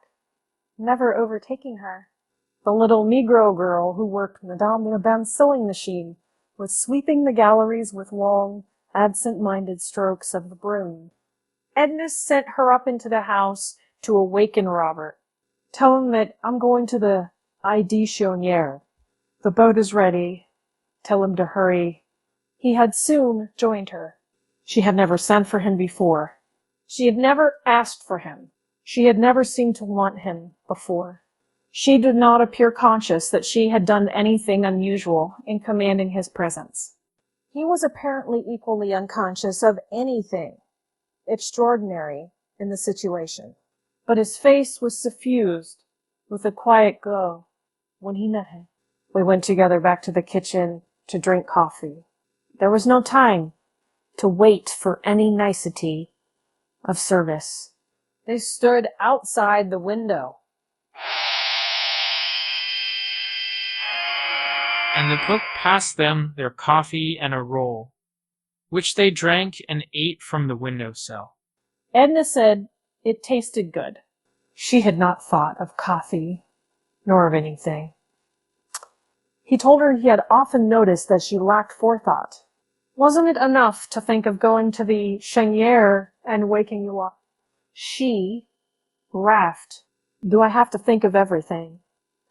never overtaking her. The little Negro girl who worked Madame Urbain's sewing machine was sweeping the galleries with long, absent-minded strokes of the broom. Edna sent her up into the house to awaken Robert. Tell him that I'm going to the ID Chaudière. The boat is ready. Tell him to hurry. He had soon joined her. She had never sent for him before. She had never asked for him. She had never seemed to want him before. She did not appear conscious that she had done anything unusual in commanding his presence. He was apparently equally unconscious of anything extraordinary in the situation, but his face was suffused with a quiet glow when he met him. We went together back to the kitchen to drink coffee. There was no time to wait for any nicety of service. They stood outside the window. And the cook passed them their coffee and a roll, which they drank and ate from the window-sill. Edna said it tasted good. She had not thought of coffee, nor of anything. He told her he had often noticed that she lacked forethought. Wasn't it enough to think of going to the Chaudière and waking you up? She laughed. Do I have to think of everything,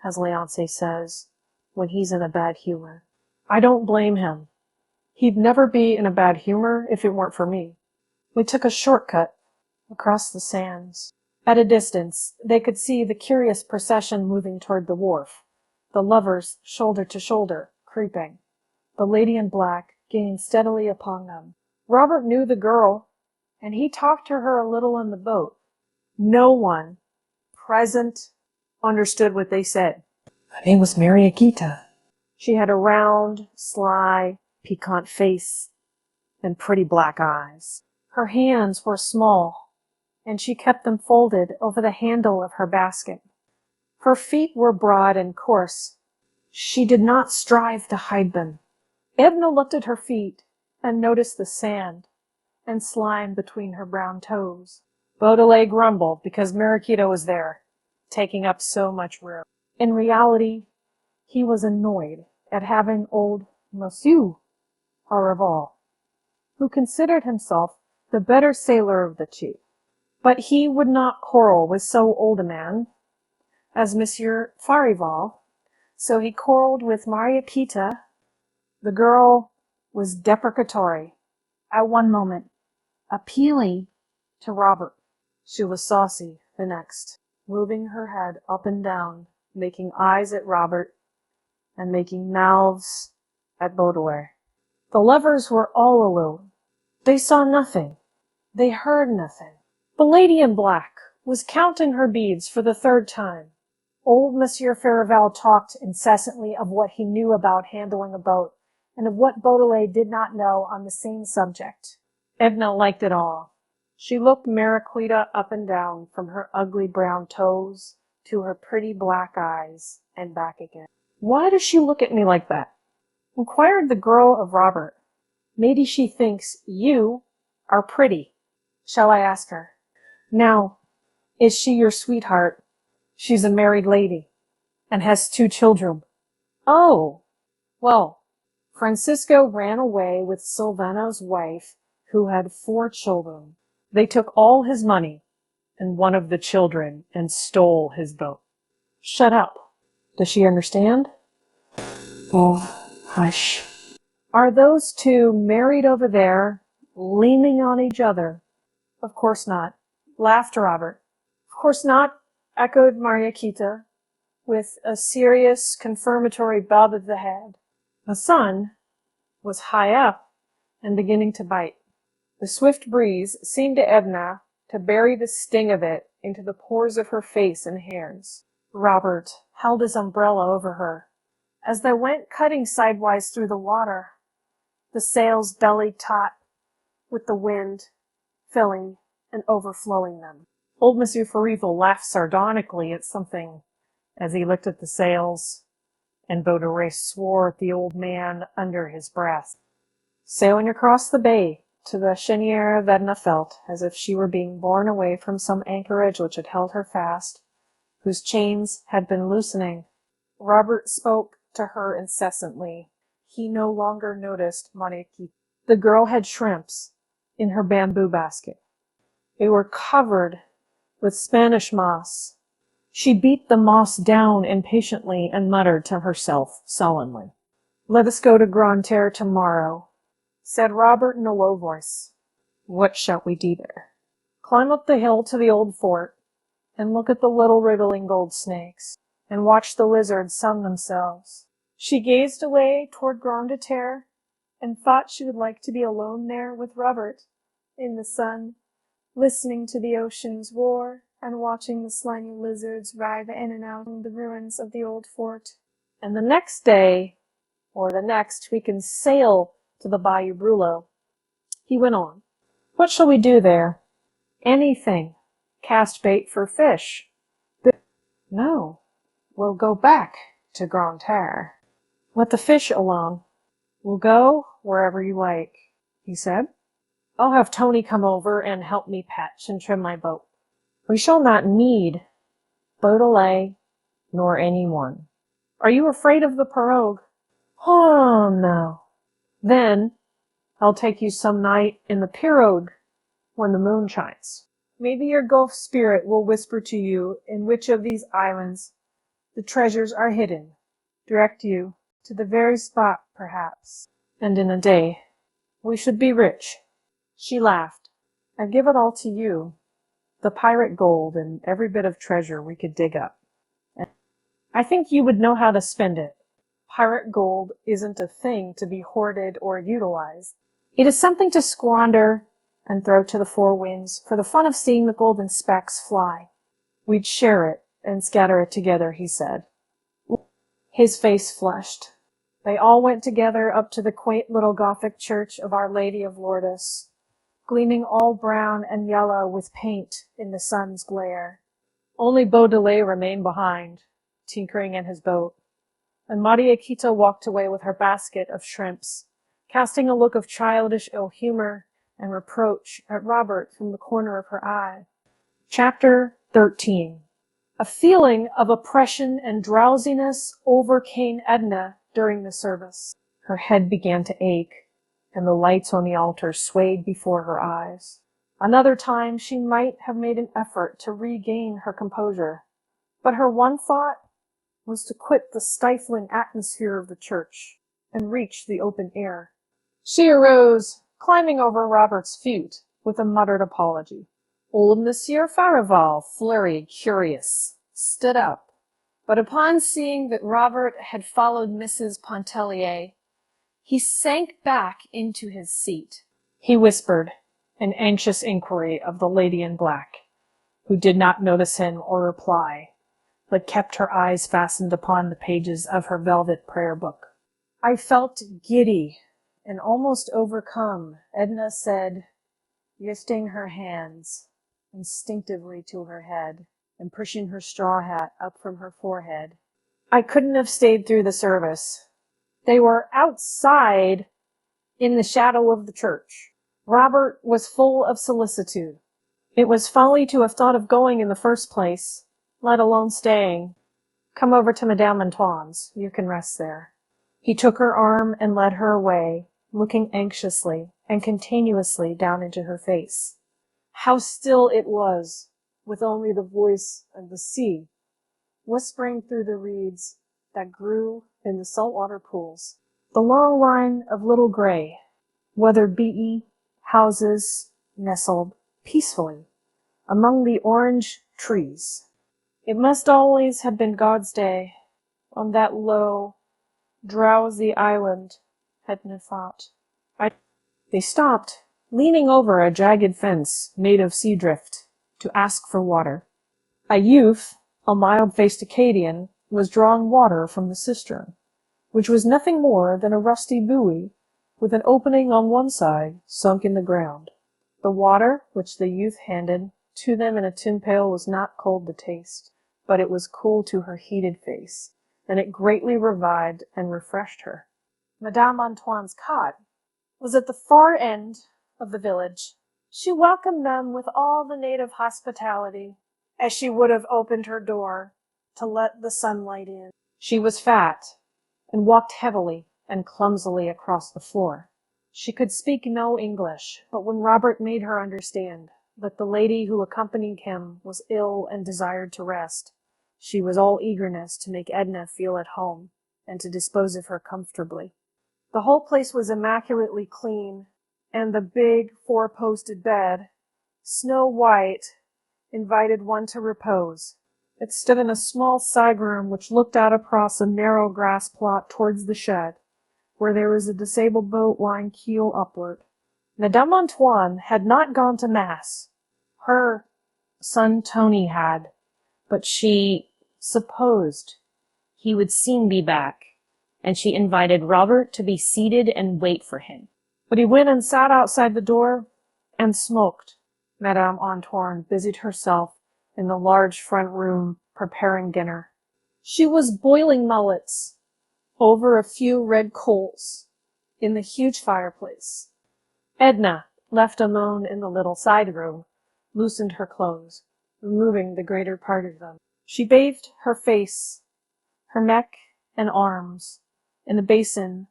as Leonce says, when he's in a bad humor? I don't blame him. He'd never be in a bad humor if it weren't for me. We took a shortcut across the sands. At a distance, they could see the curious procession moving toward the wharf, the lovers shoulder to shoulder, creeping, the lady in black gaining steadily upon them. Robert knew the girl, and he talked to her a little in the boat. No one present understood what they said. Her name was Mariakita. She had a round, sly, piquant face and pretty black eyes. Her hands were small, and she kept them folded over the handle of her basket. Her feet were broad and coarse. She did not strive to hide them. Edna looked at her feet and noticed the sand and slime between her brown toes. Baudelaire grumbled because Mariquita was there, taking up so much room. In reality, he was annoyed at having old Monsieur Harival, who considered himself the better sailor of the two. But he would not quarrel with so old a man as Monsieur Farival, so he quarreled with Mariquita. The girl was deprecatory at one moment, appealing to Robert. She was saucy the next, moving her head up and down, making eyes at Robert, and making mouths at Baudelaire. The lovers were all alone. They saw nothing. They heard nothing. The lady in black was counting her beads for the third time. Old Monsieur Farival talked incessantly of what he knew about handling a boat, and of what Baudelaire did not know on the same subject. Edna liked it all. She looked Mariquita up and down from her ugly brown toes to her pretty black eyes and back again. Why does she look at me like that? Inquired the girl of Robert. Maybe she thinks you are pretty. Shall I ask her? Now, is she your sweetheart? She's a married lady and has 2 children. Oh, well, Francisco ran away with Silvano's wife, who had 4 children. They took all his money and one of the children and stole his boat. Shut up. Does she understand? Oh, hush. Are those 2 married over there, leaning on each other? Of course not, laughed Robert. Of course not, echoed Mariquita, with a serious, confirmatory bob of the head. The sun was high up and beginning to bite. The swift breeze seemed to Edna to bury the sting of it into the pores of her face and hairs. Robert held his umbrella over her. As they went cutting sidewise through the water, the sails bellied taut with the wind, filling and overflowing them. Old Monsieur Farival laughed sardonically at something as he looked at the sails, and Baudelaire swore at the old man under his breath. Sailing across the bay, to the cheniere of Edna felt as if she were being borne away from some anchorage which had held her fast, whose chains had been loosening. Robert spoke to her incessantly. He no longer noticed Mariquita. The girl had shrimps in her bamboo basket. They were covered with Spanish moss. She beat the moss down impatiently and muttered to herself sullenly. "Let us go to Grande-Terre tomorrow," said Robert in a low voice. "What shall we do there?" "Climb up the hill to the old fort, and look at the little wriggling gold snakes, and watch the lizards sun themselves." She gazed away toward Grande-Terre, and thought she would like to be alone there with Robert, in the sun, listening to the ocean's roar, and watching the slimy lizards writhe in and out of the ruins of the old fort. "And the next day, or the next, we can sail to the Bayou Brulot," he went on. "What shall we do there?" "Anything. Cast bait for fish." "No, we'll go back to Grande-Terre." "Let the fish alone." "We'll go wherever you like," he said. "I'll have Tony come over and help me patch and trim my boat. We shall not need Beaudelet nor anyone." "Are you afraid of the pirogue?" "Oh, no." "Then I'll take you some night in the pirogue when the moon shines. Maybe your Gulf spirit will whisper to you in which of these islands the treasures are hidden, direct you to the very spot, perhaps, and in a day we should be rich." She laughed. "I'd give it all to you, the pirate gold and every bit of treasure we could dig up. I think you would know how to spend it. Pirate gold isn't a thing to be hoarded or utilized. It is something to squander and throw to the four winds for the fun of seeing the golden specks fly. We'd share it and scatter it together," he said. His face flushed. They all went together up to the quaint little Gothic church of Our Lady of Lourdes, gleaming all brown and yellow with paint in the sun's glare. Only Beaudelet remained behind, tinkering in his boat, and Mariquita walked away with her basket of shrimps, casting a look of childish ill-humor and reproach at Robert from the corner of her eye. Chapter 13. A feeling of oppression and drowsiness overcame Edna during the service. Her head began to ache, and the lights on the altar swayed before her eyes. Another time she might have made an effort to regain her composure, but her one thought was to quit the stifling atmosphere of the church and reach the open air. She arose, climbing over Robert's feet with a muttered apology. Old Monsieur Farival, flurried, curious, stood up, but upon seeing that Robert had followed Mrs. Pontellier, he sank back into his seat. He whispered an anxious inquiry of the lady in black, who did not notice him or reply, but kept her eyes fastened upon the pages of her velvet prayer book. "I felt giddy and almost overcome," Edna said, lifting her hands instinctively to her head and pushing her straw hat up from her forehead. "I couldn't have stayed through the service. They were outside in the shadow of the church." Robert was full of solicitude. "It was folly to have thought of going in the first place, let alone staying. Come over to Madame Antoine's. You can rest there." He took her arm and led her away, looking anxiously and continuously down into her face. How still it was, with only the voice of the sea whispering through the reeds that grew in the saltwater pools. The long line of little gray, weather-beaten houses nestled peacefully among the orange trees. It must always have been God's day on that low, drowsy island, Edna thought. They stopped, leaning over a jagged fence made of sea drift, to ask for water. A youth, a mild-faced Acadian, was drawing water from the cistern, which was nothing more than a rusty buoy with an opening on one side sunk in the ground. The water which the youth handed to them in a tin pail was not cold to taste, but it was cool to her heated face, and it greatly revived and refreshed her. Madame Antoine's cot was at the far end of the village. She welcomed them with all the native hospitality, as she would have opened her door to let the sunlight in. She was fat and walked heavily and clumsily across the floor. She could speak no English, but when Robert made her understand that the lady who accompanied him was ill and desired to rest, she was all eagerness to make Edna feel at home and to dispose of her comfortably. The whole place was immaculately clean, and the big four-posted bed, snow white, invited one to repose. It stood in a small side room which looked out across a narrow grass plot towards the shed, where there was a disabled boat lying keel upward. Madame Antoine had not gone to Mass. Her son Tony had, but she supposed he would soon be back, and she invited Robert to be seated and wait for him. But he went and sat outside the door and smoked. Madame Antoine busied herself in the large front room preparing dinner. She was boiling mullets over a few red coals in the huge fireplace. Edna, left alone in the little side room, loosened her clothes, removing the greater part of them. She bathed her face, her neck, and arms in the basin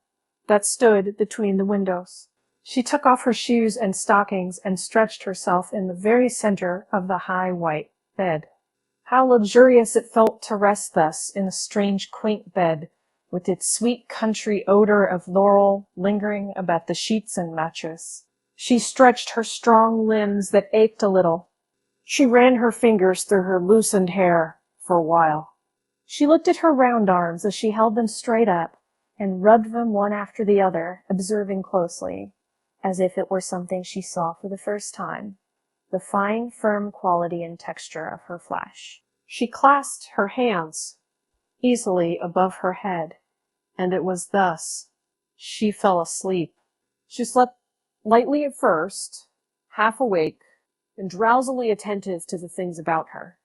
that stood between the windows. She took off her shoes and stockings and stretched herself in the very center of the high white bed. How luxurious it felt to rest thus in a strange, quaint bed, with its sweet country odor of laurel lingering about the sheets and mattress. She stretched her strong limbs that ached a little. She ran her fingers through her loosened hair for a while. She looked at her round arms as she held them straight up and rubbed them one after the other, observing closely, as if it were something she saw for the first time, the fine, firm quality and texture of her flesh. She clasped her hands easily above her head, and it was thus she fell asleep. She slept lightly at first, half awake, and drowsily attentive to the things about her.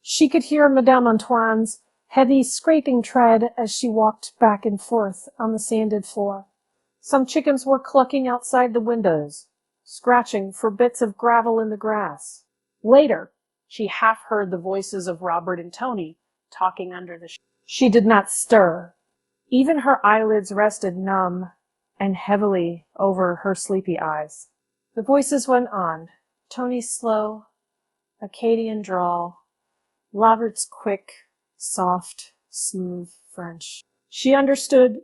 She could hear Madame Antoine's heavy scraping tread as she walked back and forth on the sanded floor. Some chickens were clucking outside the windows, scratching for bits of gravel in the grass. Later, she half heard the voices of Robert and Tony talking under the She did not stir. Even her eyelids rested numb and heavily over her sleepy eyes. The voices went on, Tony's slow, Acadian drawl, Robert's quick, soft, smooth French. She understood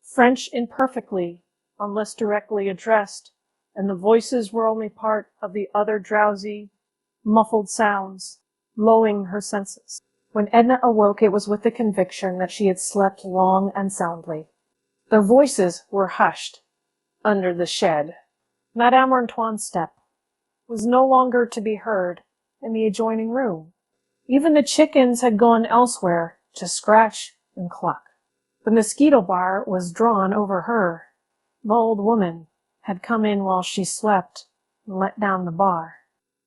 French imperfectly, unless directly addressed, and the voices were only part of the other drowsy, muffled sounds, lulling her senses. When Edna awoke, it was with the conviction that she had slept long and soundly. The voices were hushed under the shed. Madame Antoine's step was no longer to be heard in the adjoining room. Even the chickens had gone elsewhere to scratch and cluck. The mosquito bar was drawn over her. The old woman had come in while she slept and let down the bar.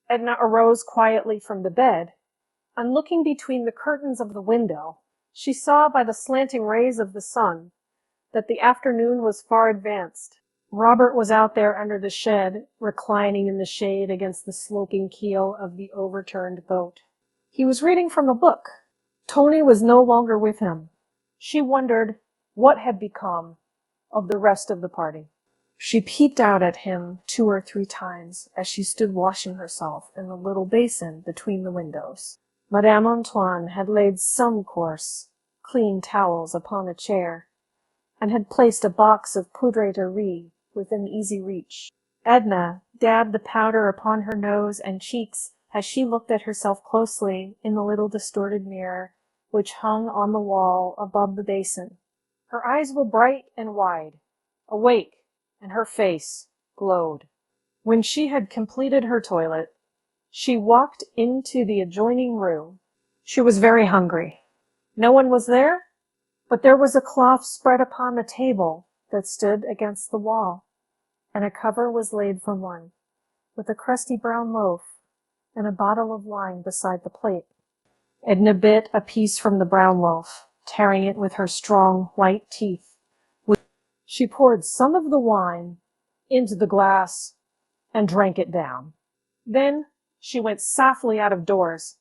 Edna arose quietly from the bed, and looking between the curtains of the window, she saw by the slanting rays of the sun that the afternoon was far advanced. Robert was out there under the shed, reclining in the shade against the sloping keel of the overturned boat. He was reading from a book. Tony was no longer with him. She wondered what had become of the rest of the party. She peeped out at him 2 or 3 times as she stood washing herself in the little basin between the windows. Madame Antoine had laid some coarse, clean towels upon a chair, and had placed a box of poudre de riz within easy reach. Edna dabbed the powder upon her nose and cheeks as she looked at herself closely in the little distorted mirror which hung on the wall above the basin. Her eyes were bright and wide, awake, and her face glowed. When she had completed her toilet, she walked into the adjoining room. She was very hungry. No one was there, but there was a cloth spread upon a table that stood against the wall, and a cover was laid for one, with a crusty brown loaf and a bottle of wine beside the plate. Edna bit a piece from the brown loaf, tearing it with her strong white teeth. She poured some of the wine into the glass and drank it down. Then she went softly out of doors,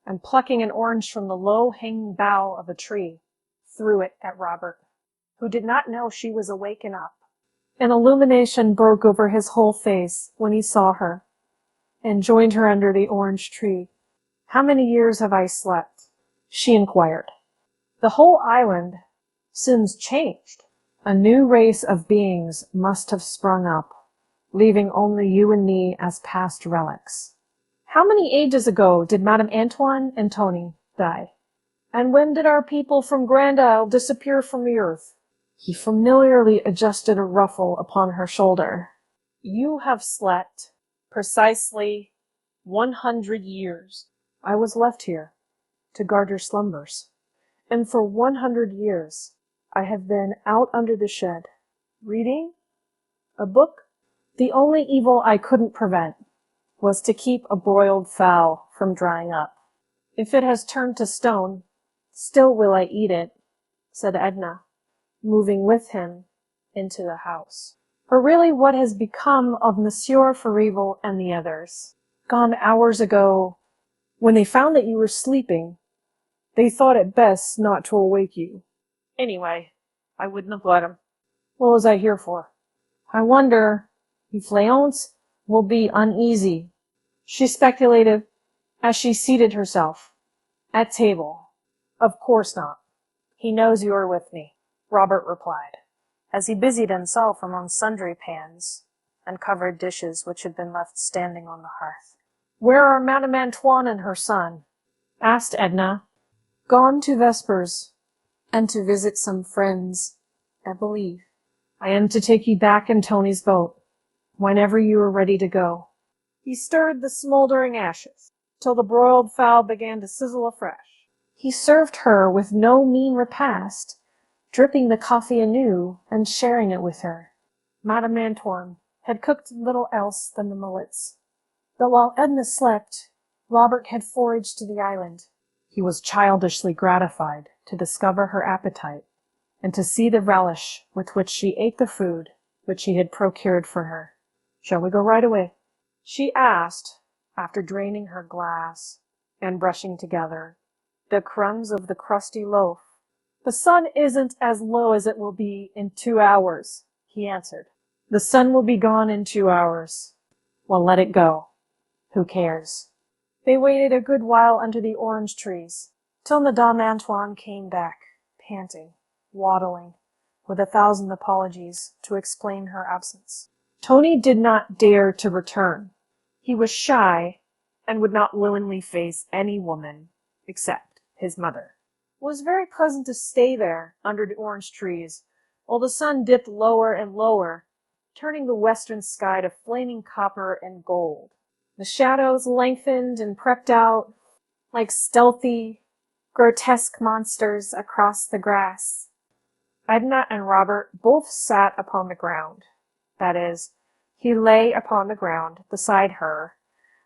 and plucking an orange from the low-hanging bough of a tree, threw it at Robert, who did not know she was awake and up. An illumination broke over his whole face when he saw her, and joined her under the orange tree. "How many years have I slept?" she inquired. "The whole island seems changed. A new race of beings must have sprung up, leaving only you and me as past relics. How many ages ago did Madame Antoine and Tony die? And when did our people from Grand Isle disappear from the earth?" He familiarly adjusted a ruffle upon her shoulder. "You have slept precisely 100 years. I was left here to guard your slumbers. And for 100 years I have been out under the shed, reading a book. The only evil I couldn't prevent was to keep a broiled fowl from drying up. If it has turned to stone, still will I eat it," said Edna, moving with him into the house. "But really what has become of Monsieur Farival and the others? Gone hours ago. When they found that you were sleeping, they thought it best not to awake you. Anyway, I wouldn't have let 'em. What was I here for? I wonder if Léonce will be uneasy," she speculated as she seated herself at table. "Of course not. He knows you are with me," Robert replied, as he busied himself among sundry pans and covered dishes which had been left standing on the hearth. "Where are Madame Antoine and her son?" asked Edna. "Gone to vespers, and to visit some friends, I believe. I am to take you back in Tony's boat, whenever you are ready to go." He stirred the smoldering ashes, till the broiled fowl began to sizzle afresh. He served her with no mean repast, dripping the coffee anew and sharing it with her. Madame Antoine had cooked little else than the mullets, but while Edna slept, Robert had foraged to the island. He was childishly gratified to discover her appetite, and to see the relish with which she ate the food which he had procured for her. "Shall we go right away?" she asked, after draining her glass and brushing together the crumbs of the crusty loaf. "The sun isn't as low as it will be in 2 hours, he answered. "The sun will be gone in 2 hours. Well, let it go. Who cares?" They waited a good while under the orange trees, till Madame Antoine came back, panting, waddling, with 1,000 apologies to explain her absence. Tony did not dare to return. He was shy, and would not willingly face any woman except his mother. It was very pleasant to stay there under the orange trees, while the sun dipped lower and lower, turning the western sky to flaming copper and gold. The shadows lengthened and crept out like stealthy, grotesque monsters across the grass. Edna and Robert both sat upon the ground. That is, he lay upon the ground beside her,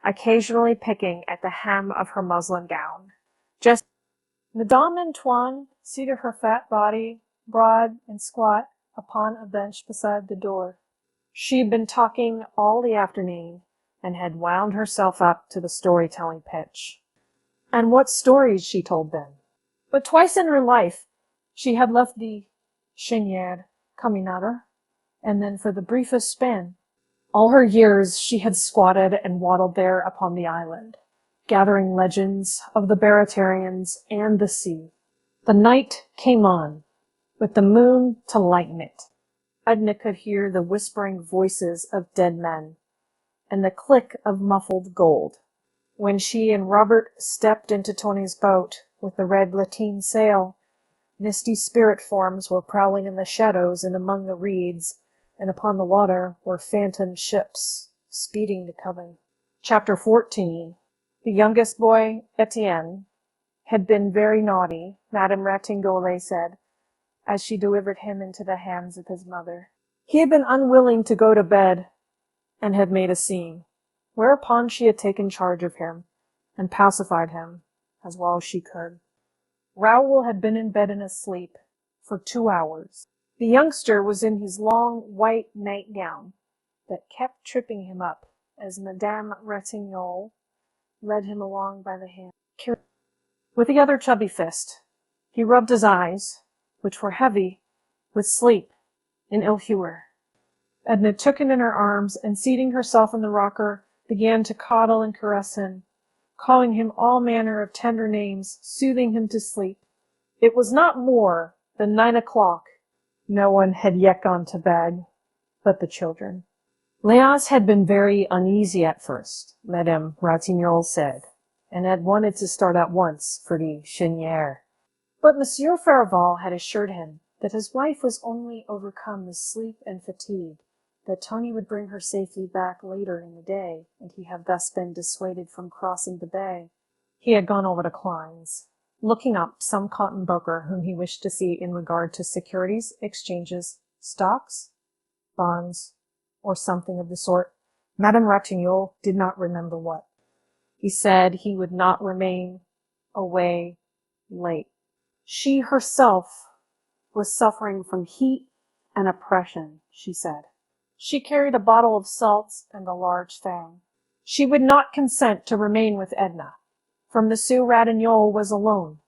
occasionally picking at the hem of her muslin gown. Just Madame Antoine seated her fat body, broad and squat, upon a bench beside the door. She had been talking all the afternoon, and had wound herself up to the storytelling pitch. And what stories she told them! But twice in her life she had left the Cheniere Caminada, and then for the briefest span. All her years she had squatted and waddled there upon the island, gathering legends of the Baratarians and the sea. The night came on, with the moon to lighten it. Edna could hear the whispering voices of dead men, and the click of muffled gold. When she and Robert stepped into Tony's boat with the red lateen sail, misty spirit forms were prowling in the shadows and among the reeds, and upon the water were phantom ships speeding to Coven. Chapter 14. The youngest boy, Etienne, had been very naughty, Madame Ratingole said, as she delivered him into the hands of his mother. He had been unwilling to go to bed, and had made a scene, whereupon she had taken charge of him, and pacified him as well as she could. Raoul had been in bed and asleep for 2 hours. The youngster was in his long white nightgown, that kept tripping him up as Madame Ratignolle led him along by the hand. With the other chubby fist, he rubbed his eyes, which were heavy with sleep and ill humor. Edna took him in her arms and, seating herself in the rocker, began to coddle and caress him, calling him all manner of tender names, soothing him to sleep. It was not more than 9 o'clock. No one had yet gone to bed but the children. Léas had been very uneasy at first, Madame Ratignolle said, and had wanted to start at once for the Cheniere. But Monsieur Farival had assured him that his wife was only overcome with sleep and fatigue, that Tony would bring her safely back later in the day, and he had thus been dissuaded from crossing the bay. He had gone over to Klein's, looking up some cotton broker whom he wished to see in regard to securities, exchanges, stocks, bonds, or something of the sort. Madame Ratignolle did not remember what. He said he would not remain away late. She herself was suffering from heat and oppression, she said. She carried a bottle of salts and a large fan. She would not consent to remain with Edna, for Monsieur Ratignolle was alone,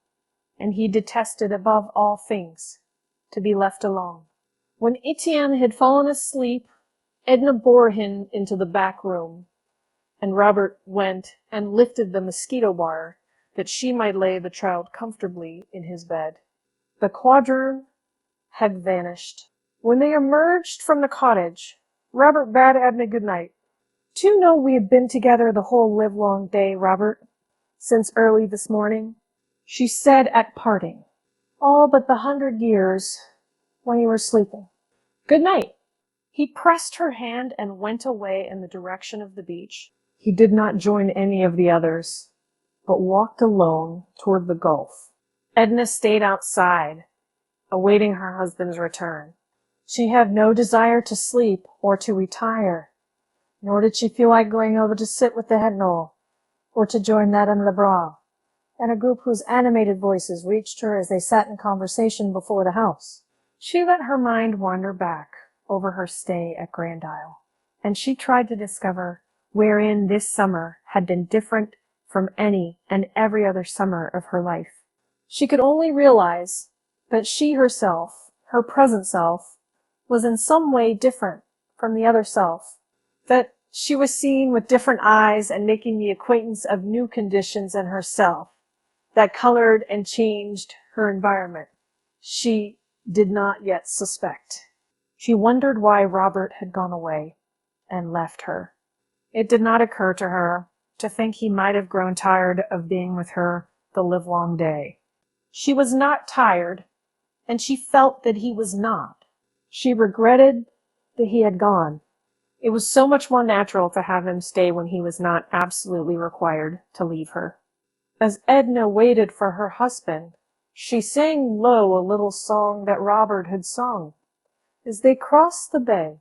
and he detested above all things to be left alone. When Etienne had fallen asleep, Edna bore him into the back room, and Robert went and lifted the mosquito bar that she might lay the child comfortably in his bed. The quadroon had vanished. When they emerged from the cottage, Robert bade Edna good night. "Do you know we have been together the whole livelong day, Robert, since early this morning?" she said at parting. "All but the 100 years when you were sleeping. Good night." He pressed her hand and went away in the direction of the beach. He did not join any of the others, but walked alone toward the Gulf. Edna stayed outside, awaiting her husband's return. She had no desire to sleep or to retire, nor did she feel like going over to sit with the Hednol, or to join Madame Lebrun, and a group whose animated voices reached her as they sat in conversation before the house. She let her mind wander back over her stay at Grand Isle, and she tried to discover wherein this summer had been different from any and every other summer of her life. She could only realize that she herself, her present self, was in some way different from the other self, that she was seeing with different eyes and making the acquaintance of new conditions in herself that colored and changed her environment. She did not yet suspect. She wondered why Robert had gone away and left her. It did not occur to her to think he might have grown tired of being with her the livelong day. She was not tired, and she felt that he was not. She regretted that he had gone. It was so much more natural to have him stay when he was not absolutely required to leave her. As Edna waited for her husband, she sang low a little song that Robert had sung. As they crossed the bay,